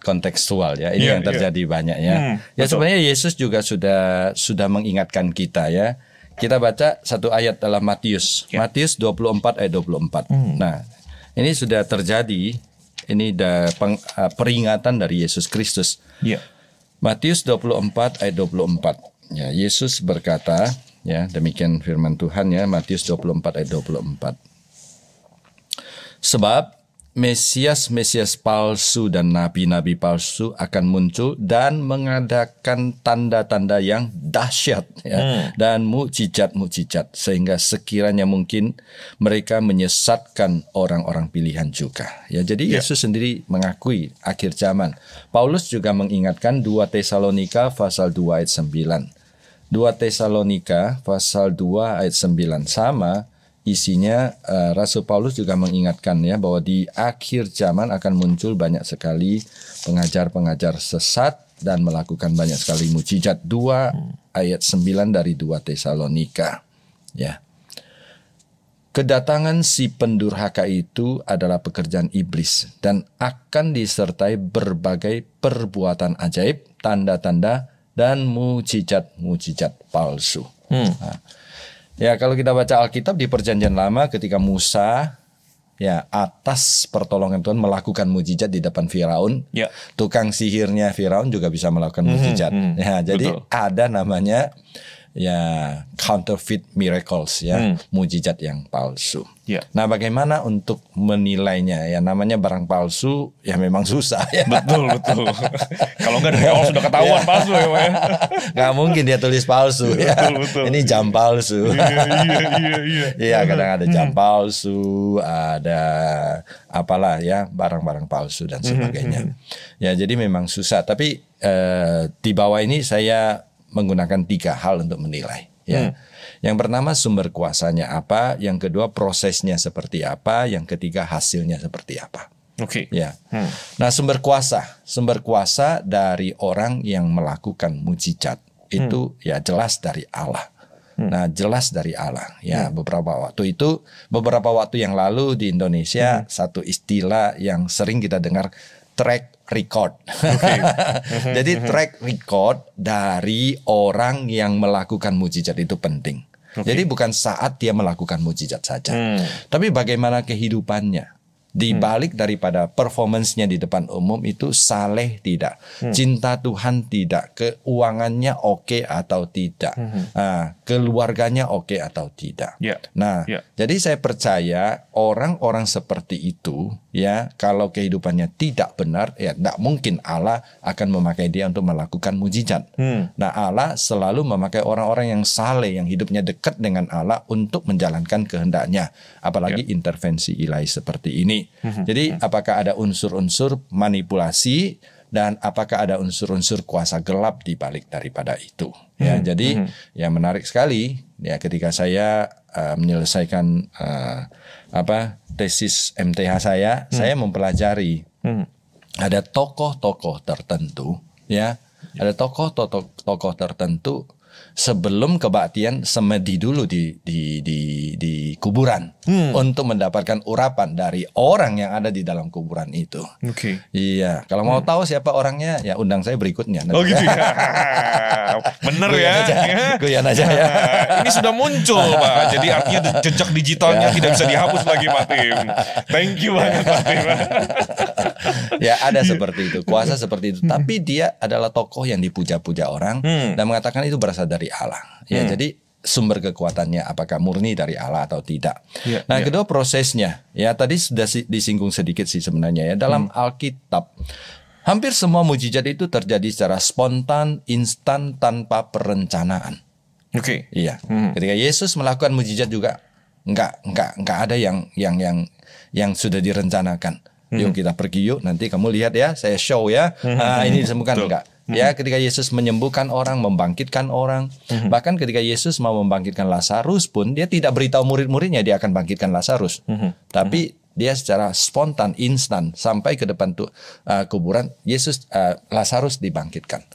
kontekstual ya. Ini yang terjadi banyak ya. Sebenarnya Yesus juga sudah mengingatkan kita ya. Kita baca satu ayat dalam Matius 24 ayat 24. Nah, ini sudah terjadi. Ini peringatan dari Yesus Kristus. Matius 24 ayat 24. Ya, Yesus berkata, ya, demikian firman Tuhan ya, Matius 24 ayat 24. Sebab Mesias palsu dan nabi-nabi palsu akan muncul dan mengadakan tanda-tanda yang dahsyat dan mukjizat-mukjizat, sehingga sekiranya mungkin mereka menyesatkan orang-orang pilihan juga. Ya, jadi Yesus sendiri mengakui akhir zaman. Paulus juga mengingatkan 2 Tesalonika pasal 2 ayat 9. 2 Tesalonika pasal 2 ayat 9 sama isinya. Rasul Paulus juga mengingatkan ya bahwa di akhir zaman akan muncul banyak sekali pengajar-pengajar sesat dan melakukan banyak sekali mujizat. 2 ayat 9 dari 2 Tesalonika. Ya. Kedatangan si pendurhaka itu adalah pekerjaan iblis dan akan disertai berbagai perbuatan ajaib, tanda-tanda, dan mujizat-mujizat palsu. Nah, ya, kalau kita baca Alkitab di Perjanjian Lama ketika Musa ya atas pertolongan Tuhan melakukan mujizat di depan Firaun, tukang sihirnya Firaun juga bisa melakukan mujizat. Ya, jadi ada namanya ya counterfeit miracles, ya mujizat yang palsu. Nah, bagaimana untuk menilainya? Ya, namanya barang palsu ya memang susah ya. Betul. Kalau nggak dari awal sudah ketahuan palsu ya, Pak ya. Nggak mungkin dia tulis palsu ya. Betul. Ini jam palsu. Iya. Iya, kadang ada jam palsu, ada apalah ya, barang-barang palsu dan sebagainya. Ya, jadi memang susah. Tapi di bawah ini saya menggunakan 3 hal untuk menilai. Ya. Yang pertama sumber kuasanya apa, yang kedua prosesnya seperti apa, yang ketiga hasilnya seperti apa. Oke. Ya. Nah, sumber kuasa dari orang yang melakukan mujizat itu ya jelas dari Allah. Nah, jelas dari Allah. Ya, beberapa waktu yang lalu di Indonesia satu istilah yang sering kita dengar, track record. Jadi track record dari orang yang melakukan mujizat itu penting. Jadi bukan saat dia melakukan mujizat saja, tapi bagaimana kehidupannya. Di balik daripada performance-nya di depan umum itu saleh tidak, cinta Tuhan tidak, keuangannya oke atau tidak, keluarganya oke atau tidak. Jadi saya percaya orang-orang seperti itu ya, kalau kehidupannya tidak benar ya tidak mungkin Allah akan memakai dia untuk melakukan mujizat. Nah, Allah selalu memakai orang-orang yang saleh, yang hidupnya dekat dengan Allah untuk menjalankan kehendaknya, apalagi intervensi ilahi seperti ini. Jadi apakah ada unsur-unsur manipulasi dan apakah ada unsur-unsur kuasa gelap di balik daripada itu? Ya, jadi ya menarik sekali ya ketika saya menyelesaikan tesis MTH saya mempelajari ada tokoh-tokoh tertentu ya, ada tokoh-tokoh tertentu sebelum kebaktian semedi dulu di kuburan untuk mendapatkan urapan dari orang yang ada di dalam kuburan itu. Iya, kalau mau tahu siapa orangnya ya undang saya berikutnya. Oh gitu ya. Bener ya. Guyon aja ya. Ini sudah muncul, Pak. Jadi artinya jejak digitalnya tidak bisa dihapus lagi, Pak Tim. Thank you banget, Pak Tim. Ya, ada seperti itu, kuasa seperti itu. Tapi dia adalah tokoh yang dipuja-puja orang dan mengatakan itu berasal dari Allah. Ya, jadi sumber kekuatannya apakah murni dari Allah atau tidak. Nah, kedua prosesnya. Ya, tadi sudah disinggung sedikit sih sebenarnya ya. Dalam Alkitab hampir semua mujizat itu terjadi secara spontan, instan, tanpa perencanaan. Iya. Ketika Yesus melakukan mujizat juga enggak ada yang sudah direncanakan. Yuk kita pergi yuk, nanti kamu lihat ya, saya show ya. Ini disembuhkan enggak. Ya, ketika Yesus menyembuhkan orang, membangkitkan orang, bahkan ketika Yesus mau membangkitkan Lazarus pun dia tidak beritahu murid-muridnya dia akan bangkitkan Lazarus, tapi dia secara spontan, instan sampai ke depan kuburan Yesus, Lazarus dibangkitkan.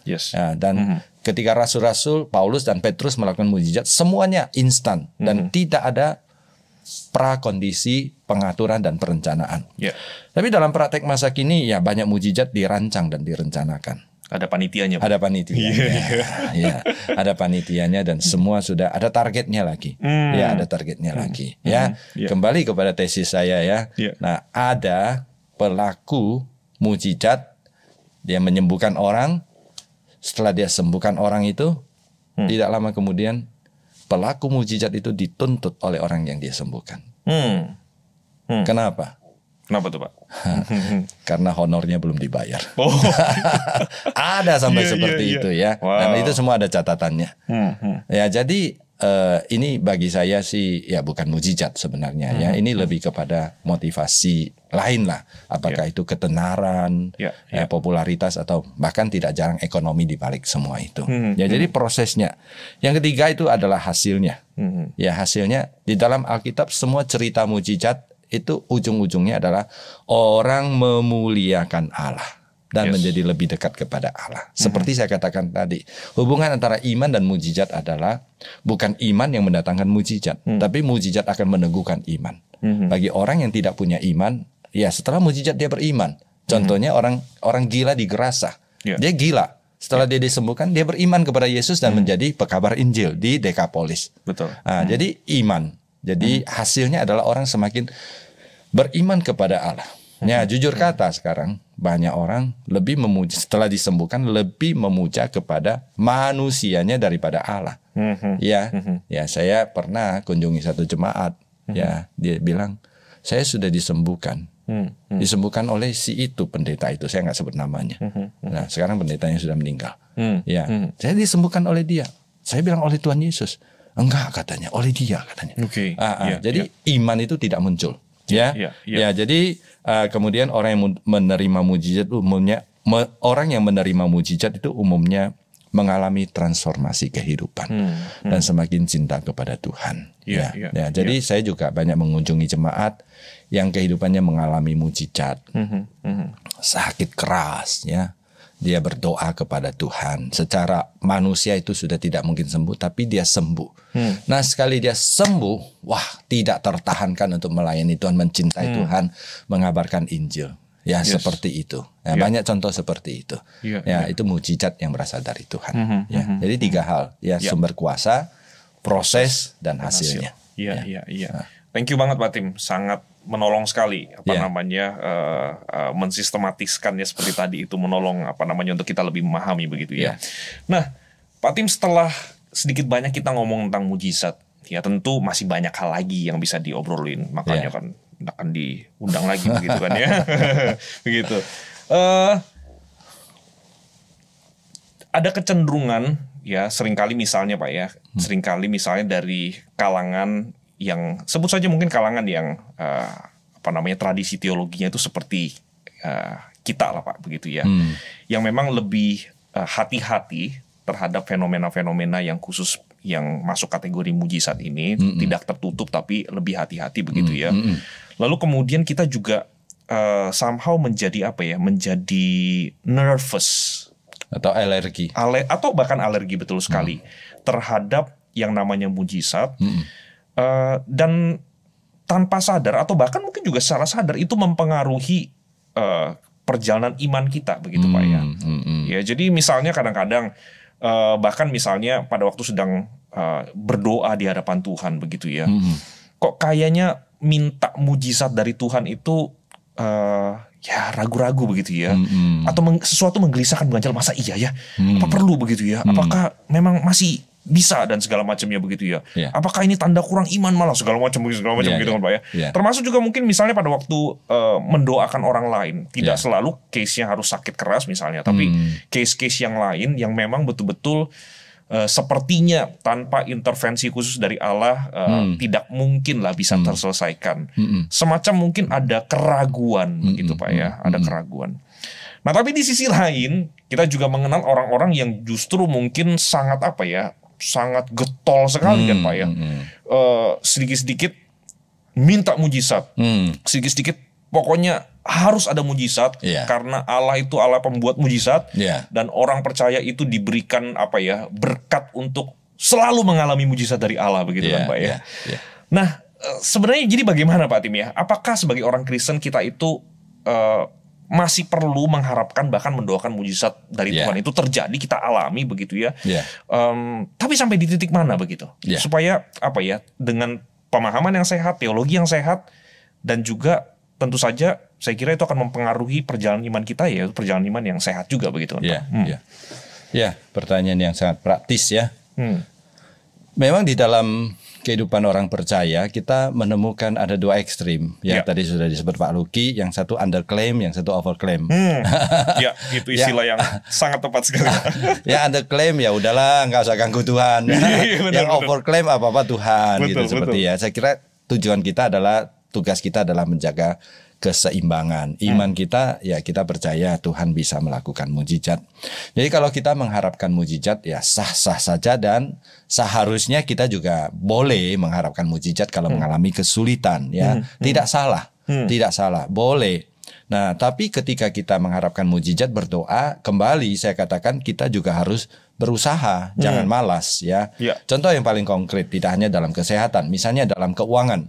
Dan ketika rasul-rasul Paulus dan Petrus melakukan mujizat, semuanya instan dan tidak ada prakondisi, pengaturan dan perencanaan. Tapi dalam praktek masa kini ya banyak mujizat dirancang dan direncanakan. Ada panitianya. Ada panitianya. Ya, ada panitianya dan semua sudah ada targetnya lagi. Ya, ada targetnya lagi. Ya, kembali kepada tesis saya ya. Nah, ada pelaku mujizat, dia menyembuhkan orang. Setelah dia sembuhkan orang itu, tidak lama kemudian pelaku mujizat itu dituntut oleh orang yang dia sembuhkan. Kenapa? Kenapa tuh, Pak? Karena honornya belum dibayar. Ada sampai seperti itu ya. Dan itu semua ada catatannya. Ya, jadi ini bagi saya sih ya bukan mujizat sebenarnya ya. Ini lebih kepada motivasi lain lah. Apakah itu ketenaran, popularitas atau bahkan tidak jarang ekonomi di balik semua itu. Ya, jadi prosesnya. Yang ketiga itu adalah hasilnya. Ya, hasilnya di dalam Alkitab semua cerita mujizat itu ujung-ujungnya adalah orang memuliakan Allah. dan menjadi lebih dekat kepada Allah. Seperti saya katakan tadi, hubungan antara iman dan mujizat adalah bukan iman yang mendatangkan mujizat, tapi mujizat akan meneguhkan iman. Bagi orang yang tidak punya iman, ya setelah mujizat dia beriman. Contohnya orang gila di Gerasa, dia gila. Setelah dia disembuhkan, dia beriman kepada Yesus dan menjadi pekabar Injil di Dekapolis. Betul. Jadi iman. Jadi hasilnya adalah orang semakin beriman kepada Allah. Ya, jujur kata sekarang banyak orang lebih memuja, setelah disembuhkan lebih memuja kepada manusianya daripada Allah. Ya, saya pernah kunjungi satu jemaat. Ya, dia bilang saya sudah disembuhkan. Disembuhkan oleh si itu, pendeta itu, saya nggak sebut namanya. Nah, sekarang pendetanya sudah meninggal. Saya disembuhkan oleh dia. Saya bilang oleh Tuhan Yesus. Enggak, katanya oleh dia, katanya. Jadi iman itu tidak muncul. Jadi kemudian orang yang menerima mujizat umumnya, orang yang menerima mujizat itu umumnya mengalami transformasi kehidupan dan semakin cinta kepada Tuhan. Jadi saya juga banyak mengunjungi jemaat yang kehidupannya mengalami mujizat, sakit keras, ya. Dia berdoa kepada Tuhan. Secara manusia itu sudah tidak mungkin sembuh, tapi dia sembuh. Nah, sekali dia sembuh, wah, tidak tertahankan untuk melayani Tuhan, mencintai Tuhan, mengabarkan Injil. Ya, seperti itu. Ya, banyak contoh seperti itu. Itu mujizat yang berasal dari Tuhan. Jadi 3 hal, sumber kuasa, proses, dan hasilnya. Thank you banget Pak Tim, sangat menolong sekali mensistematiskannya seperti tadi itu, menolong untuk kita lebih memahami begitu ya. Nah, Pak Tim, setelah sedikit banyak kita ngomong tentang mujizat, ya tentu masih banyak hal lagi yang bisa diobrolin, makanya kan akan diundang lagi begitu kan ya. Begitu. Ada kecenderungan ya, seringkali misalnya Pak ya, seringkali misalnya dari kalangan yang sebut saja mungkin kalangan yang tradisi teologinya itu seperti kita lah Pak, begitu ya, yang memang lebih hati-hati terhadap fenomena-fenomena yang khusus yang masuk kategori mujizat ini, tidak tertutup tapi lebih hati-hati begitu ya. Lalu kemudian kita juga somehow menjadi menjadi nervous atau alergi atau bahkan alergi, betul sekali, terhadap yang namanya mujizat. Dan tanpa sadar atau bahkan mungkin juga secara sadar itu mempengaruhi perjalanan iman kita begitu Pak ya. Ya, jadi misalnya kadang-kadang bahkan misalnya pada waktu sedang berdoa di hadapan Tuhan begitu ya, kok kayaknya minta mujizat dari Tuhan itu ya ragu-ragu begitu ya, atau sesuatu menggelisahkan, mengganjal, masa iya ya, apa perlu begitu ya, apakah memang masih bisa dan segala macamnya begitu ya. Apakah ini tanda kurang iman malah segala macam begitu kan Pak ya. Termasuk juga mungkin misalnya pada waktu mendoakan orang lain, tidak selalu case-nya harus sakit keras misalnya, tapi case-case yang lain yang memang betul-betul sepertinya tanpa intervensi khusus dari Allah tidak mungkin lah bisa terselesaikan. Semacam mungkin ada keraguan begitu Pak ya, ada keraguan. Nah, tapi di sisi lain kita juga mengenal orang-orang yang justru mungkin sangat sangat getol sekali kan Pak ya. Sedikit-sedikit minta mujizat. Sedikit-sedikit pokoknya harus ada mujizat, karena Allah itu Allah pembuat mujizat, dan orang percaya itu diberikan berkat untuk selalu mengalami mujizat dari Allah begitu kan Pak ya. Nah, sebenarnya jadi bagaimana Pak Tim ya? Apakah sebagai orang Kristen kita itu masih perlu mengharapkan bahkan mendoakan mujizat dari Tuhan itu terjadi, kita alami begitu ya. Tapi sampai di titik mana begitu? Supaya dengan pemahaman yang sehat, teologi yang sehat, dan juga tentu saja saya kira itu akan mempengaruhi perjalanan iman kita, ya, perjalanan iman yang sehat juga begitu. Ya, pertanyaan yang sangat praktis ya. Memang di dalam kehidupan orang percaya kita menemukan ada 2 ekstrim yang tadi sudah disebut Pak Luki, yang satu underclaim, yang satu overclaim. Ya, itu istilah yang sangat tepat sekali. Ya, underclaim ya udahlah, nggak usah ganggu Tuhan. Yang overclaim apa-apa Tuhan, seperti ya. Saya kira tujuan kita adalah, tugas kita adalah menjaga keseimbangan iman kita. Ya, kita percaya Tuhan bisa melakukan mujizat. Jadi kalau kita mengharapkan mujizat, ya sah-sah saja, dan seharusnya kita juga boleh mengharapkan mujizat kalau mengalami kesulitan, ya. Tidak salah, tidak salah, boleh. Nah, tapi ketika kita mengharapkan mujizat, berdoa, kembali saya katakan kita juga harus berusaha, jangan malas ya. Contoh yang paling konkret, tidak hanya dalam kesehatan, misalnya dalam keuangan.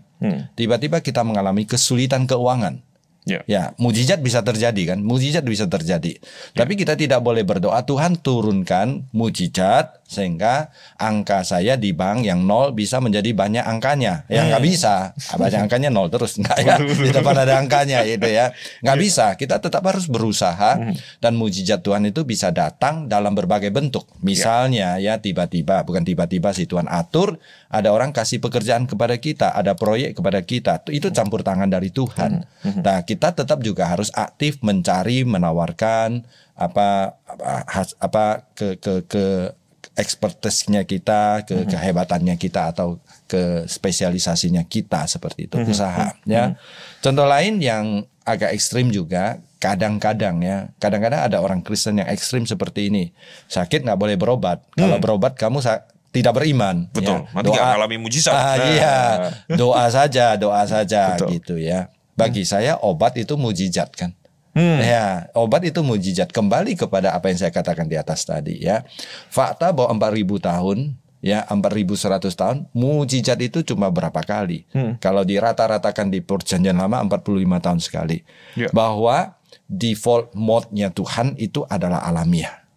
Tiba-tiba kita mengalami kesulitan keuangan. Ya, mujizat bisa terjadi kan, mujizat bisa terjadi. Tapi kita tidak boleh berdoa Tuhan turunkan mujizat sehingga angka saya di bank yang 0 bisa menjadi banyak angkanya. Ya nggak bisa, banyak angkanya 0 terus nggak ya. Di depan ada angkanya itu ya, nggak bisa. Kita tetap harus berusaha dan mujizat Tuhan itu bisa datang dalam berbagai bentuk. Misalnya ya tiba-tiba, bukan tiba-tiba sih Tuhan atur, ada orang kasih pekerjaan kepada kita, ada proyek kepada kita, itu campur tangan dari Tuhan. Nah, kita tetap juga harus aktif mencari, menawarkan ke expertise-nya kita, ke kehebatannya kita atau ke spesialisasinya kita seperti itu, usaha ya. Contoh lain yang agak ekstrim juga, kadang-kadang ada orang Kristen yang ekstrim seperti ini. Sakit nggak boleh berobat. Kalau berobat kamu tidak beriman. Betul. Ya. Nanti nggak mengalami mujizat. Iya, doa saja gitu ya. Bagi saya obat itu mujizat kan. Ya, obat itu mujizat. Kembali kepada apa yang saya katakan di atas tadi ya. Fakta bahwa 4.000 tahun ya, 4.100 tahun, mujizat itu cuma berapa kali. Kalau dirata-ratakan di Perjanjian Lama 45 tahun sekali. Bahwa default mode-nya Tuhan itu adalah alamiah.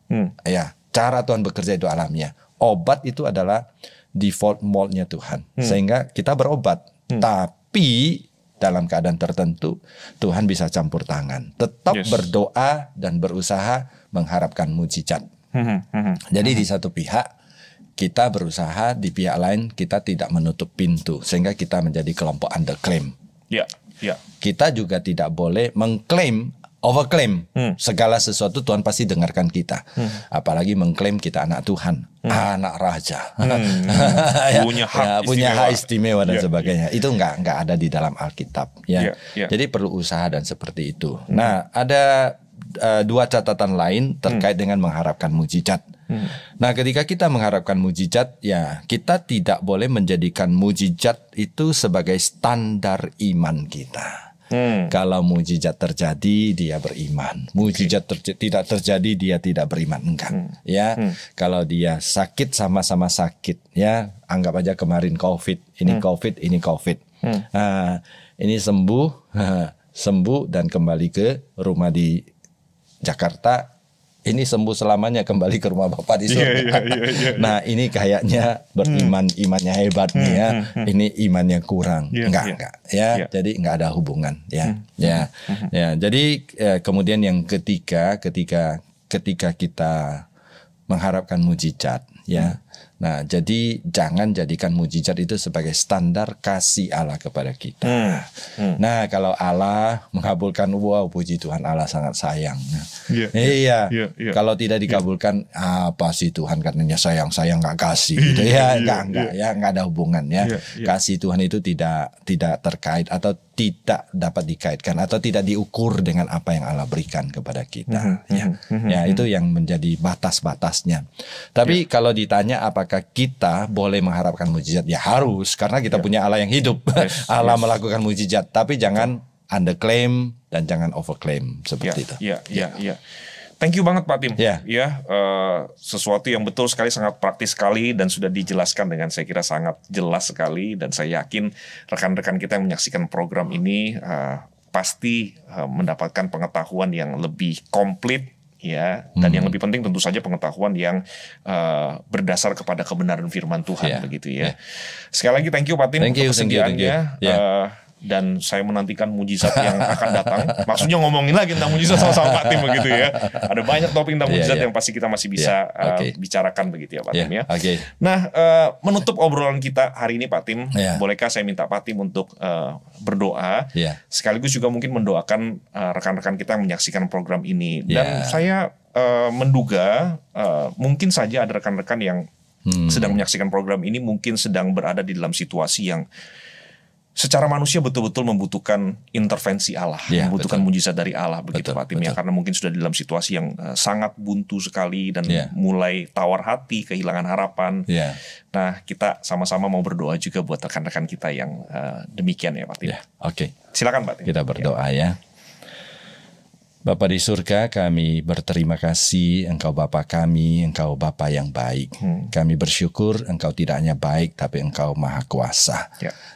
Ya, cara Tuhan bekerja itu alamiah. Obat itu adalah default mode-nya Tuhan. Sehingga kita berobat. Tapi dalam keadaan tertentu Tuhan bisa campur tangan. Tetap berdoa dan berusaha mengharapkan mujizat. Jadi di satu pihak kita berusaha, di pihak lain kita tidak menutup pintu sehingga kita menjadi kelompok underclaim. Kita juga tidak boleh mengklaim, overclaim segala sesuatu Tuhan pasti dengarkan kita. Apalagi mengklaim kita anak Tuhan, anak raja, punya hak istimewa dan sebagainya. Itu nggak ada di dalam Alkitab ya. Jadi perlu usaha dan seperti itu. Nah, ada dua catatan lain terkait dengan mengharapkan mujizat. Nah, ketika kita mengharapkan mujizat, ya kita tidak boleh menjadikan mujizat itu sebagai standar iman kita. Kalau mujizat terjadi dia beriman, mujizat tidak terjadi dia tidak beriman, enggak. Ya, kalau dia sakit sama-sama sakit, ya anggap aja kemarin COVID, ini COVID. Ini sembuh dan kembali ke rumah di Jakarta. Ini sembuh selamanya kembali ke rumah Bapak di surga. Nah, ini kayaknya beriman, imannya hebat nih ya. Ini imannya kurang. Enggak ya. Jadi enggak ada hubungan ya. Jadi kemudian yang ketiga, ketika kita mengharapkan mujizat ya. Nah, jadi jangan jadikan mujizat itu sebagai standar kasih Allah kepada kita. Nah, kalau Allah mengabulkan, wow, puji Tuhan, Allah sangat sayang. Kalau tidak dikabulkan, apa sih Tuhan katanya sayang nggak kasih, gitu ya, nggak ada hubungan ya. Kasih Tuhan itu tidak terkait atau tidak dapat dikaitkan atau tidak diukur dengan apa yang Allah berikan kepada kita. Itu yang menjadi batas-batasnya. Tapi kalau ditanya apakah kita boleh mengharapkan mujizat, ya harus, karena kita punya Allah yang hidup. Allah melakukan mujizat, tapi jangan underclaim dan jangan overclaim seperti itu. Thank you banget Pak Tim. Sesuatu yang betul sekali, sangat praktis sekali dan sudah dijelaskan dengan saya kira sangat jelas sekali, dan saya yakin rekan-rekan kita yang menyaksikan program ini pasti mendapatkan pengetahuan yang lebih komplit ya, dan yang lebih penting tentu saja pengetahuan yang berdasar kepada kebenaran firman Tuhan begitu ya. Sekali lagi thank you Pak Tim untuk kesediaannya. Dan saya menantikan mujizat yang akan datang. Maksudnya ngomongin lagi tentang mujizat sama Pak Tim begitu ya. Ada banyak topik tentang mujizat yang pasti kita masih bisa bicarakan begitu ya Pak Tim ya. Nah, menutup obrolan kita hari ini Pak Tim, bolehkah saya minta Pak Tim untuk berdoa, sekaligus juga mungkin mendoakan rekan-rekan kita yang menyaksikan program ini. Dan saya menduga mungkin saja ada rekan-rekan yang sedang menyaksikan program ini mungkin sedang berada di dalam situasi yang secara manusia betul-betul membutuhkan intervensi Allah, membutuhkan mujizat dari Allah begitu Pak Tim ya, karena mungkin sudah di dalam situasi yang sangat buntu sekali dan mulai tawar hati, kehilangan harapan. Nah, kita sama-sama mau berdoa juga buat rekan-rekan kita yang demikian ya Pak Tim. Oke. Silakan Pak Tim. Kita berdoa ya. Bapa di surga, kami berterima kasih Engkau Bapa kami, Engkau Bapa yang baik. Kami bersyukur Engkau tidak hanya baik, tapi Engkau maha kuasa.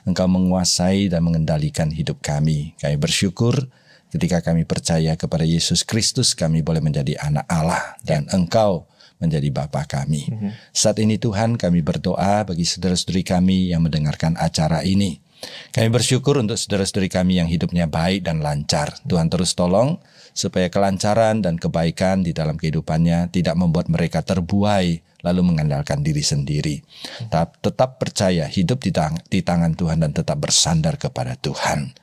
Engkau menguasai dan mengendalikan hidup kami. Kami bersyukur ketika kami percaya kepada Yesus Kristus, kami boleh menjadi anak Allah dan Engkau menjadi Bapa kami. Saat ini Tuhan, kami berdoa bagi saudara-saudari kami yang mendengarkan acara ini. Kami bersyukur untuk saudara-saudari kami yang hidupnya baik dan lancar. Tuhan terus tolong supaya kelancaran dan kebaikan di dalam kehidupannya tidak membuat mereka terbuai lalu mengandalkan diri sendiri. Tetap percaya hidup di tangan Tuhan dan tetap bersandar kepada Tuhan.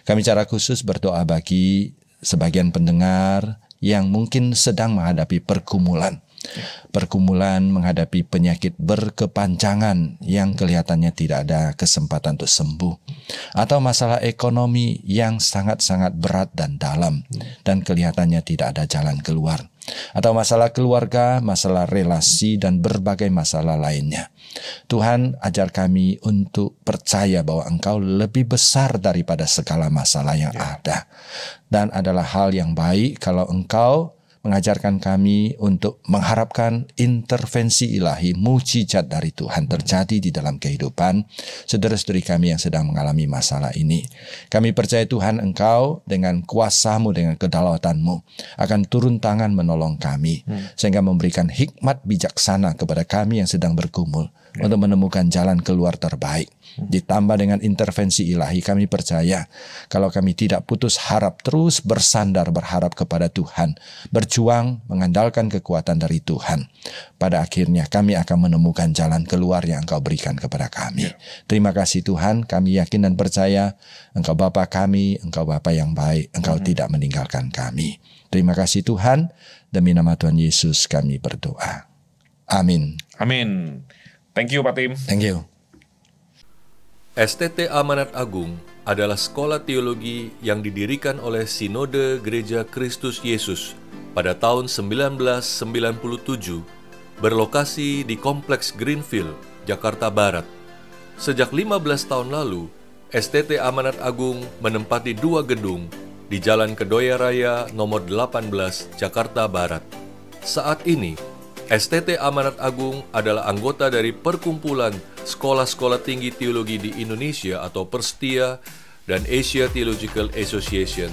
Kami secara khusus berdoa bagi sebagian pendengar yang mungkin sedang menghadapi pergumulan menghadapi penyakit berkepanjangan yang kelihatannya tidak ada kesempatan untuk sembuh, atau masalah ekonomi yang sangat-sangat berat dan dalam dan kelihatannya tidak ada jalan keluar, atau masalah keluarga, masalah relasi, dan berbagai masalah lainnya. Tuhan, ajar kami untuk percaya bahwa Engkau lebih besar daripada segala masalah yang ada, dan adalah hal yang baik kalau Engkau mengajarkan kami untuk mengharapkan intervensi ilahi, mujizat dari Tuhan terjadi di dalam kehidupan saudara-saudari kami yang sedang mengalami masalah ini. Kami percaya Tuhan, Engkau dengan kuasa-Mu, dengan kedaulatan-Mu akan turun tangan menolong kami, sehingga memberikan hikmat bijaksana kepada kami yang sedang bergumul untuk menemukan jalan keluar terbaik. Ditambah dengan intervensi ilahi, kami percaya kalau kami tidak putus harap, terus bersandar berharap kepada Tuhan, berjuang mengandalkan kekuatan dari Tuhan, pada akhirnya kami akan menemukan jalan keluar yang Engkau berikan kepada kami. Terima kasih Tuhan, kami yakin dan percaya Engkau Bapa kami, Engkau Bapa yang baik, Engkau tidak meninggalkan kami. Terima kasih Tuhan, demi nama Tuhan Yesus kami berdoa. Amin. Amin. Thank you Pak Tim. Thank you. STT Amanat Agung adalah sekolah teologi yang didirikan oleh Sinode Gereja Kristus Yesus pada tahun 1997, berlokasi di Kompleks Greenfield, Jakarta Barat. Sejak 15 tahun lalu, STT Amanat Agung menempati 2 gedung di Jalan Kedoya Raya nomor 18, Jakarta Barat. Saat ini, STT Amanat Agung adalah anggota dari Perkumpulan Sekolah-Sekolah Tinggi Teologi di Indonesia atau Perstia dan Asia Theological Association.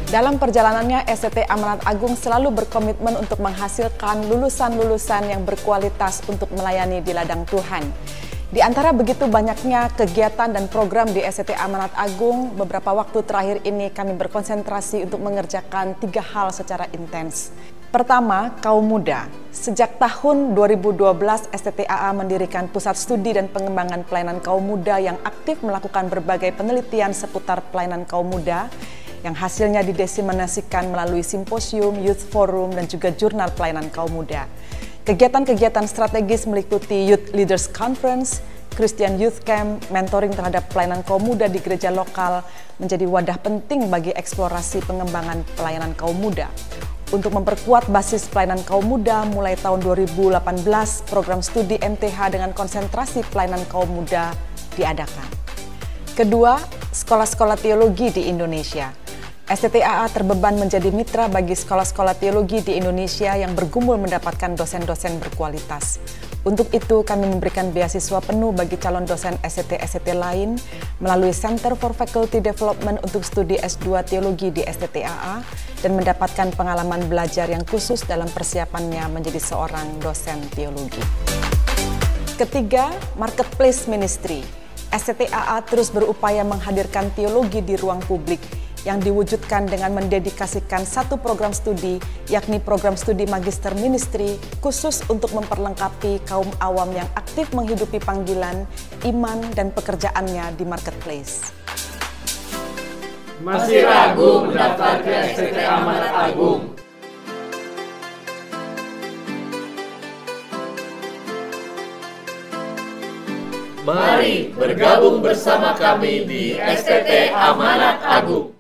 Dalam perjalanannya, STT Amanat Agung selalu berkomitmen untuk menghasilkan lulusan-lulusan yang berkualitas untuk melayani di ladang Tuhan. Di antara begitu banyaknya kegiatan dan program di STT Amanat Agung, beberapa waktu terakhir ini kami berkonsentrasi untuk mengerjakan 3 hal secara intens. Pertama, kaum muda. Sejak tahun 2012, STTAA mendirikan Pusat Studi dan Pengembangan Pelayanan Kaum Muda yang aktif melakukan berbagai penelitian seputar pelayanan kaum muda, yang hasilnya didiseminasikan melalui simposium, youth forum, dan juga jurnal pelayanan kaum muda. Kegiatan-kegiatan strategis meliputi Youth Leaders Conference, Christian Youth Camp, mentoring terhadap pelayanan kaum muda di gereja lokal menjadi wadah penting bagi eksplorasi pengembangan pelayanan kaum muda. Untuk memperkuat basis pelayanan kaum muda, mulai tahun 2018, program studi MTH dengan konsentrasi pelayanan kaum muda diadakan. Kedua, sekolah-sekolah teologi di Indonesia. STTAA terbeban menjadi mitra bagi sekolah-sekolah teologi di Indonesia yang bergumul mendapatkan dosen-dosen berkualitas. Untuk itu, kami memberikan beasiswa penuh bagi calon dosen STT-STT lain melalui Center for Faculty Development untuk studi S2 Teologi di STTAA dan mendapatkan pengalaman belajar yang khusus dalam persiapannya menjadi seorang dosen teologi. Ketiga, Marketplace Ministry. STTAA terus berupaya menghadirkan teologi di ruang publik yang diwujudkan dengan mendedikasikan 1 program studi, yakni program studi Magister Ministry, khusus untuk memperlengkapi kaum awam yang aktif menghidupi panggilan, iman, dan pekerjaannya di marketplace. Masih ragu mendaftar ke STT Amanat Agung? Mari bergabung bersama kami di STT Amanat Agung.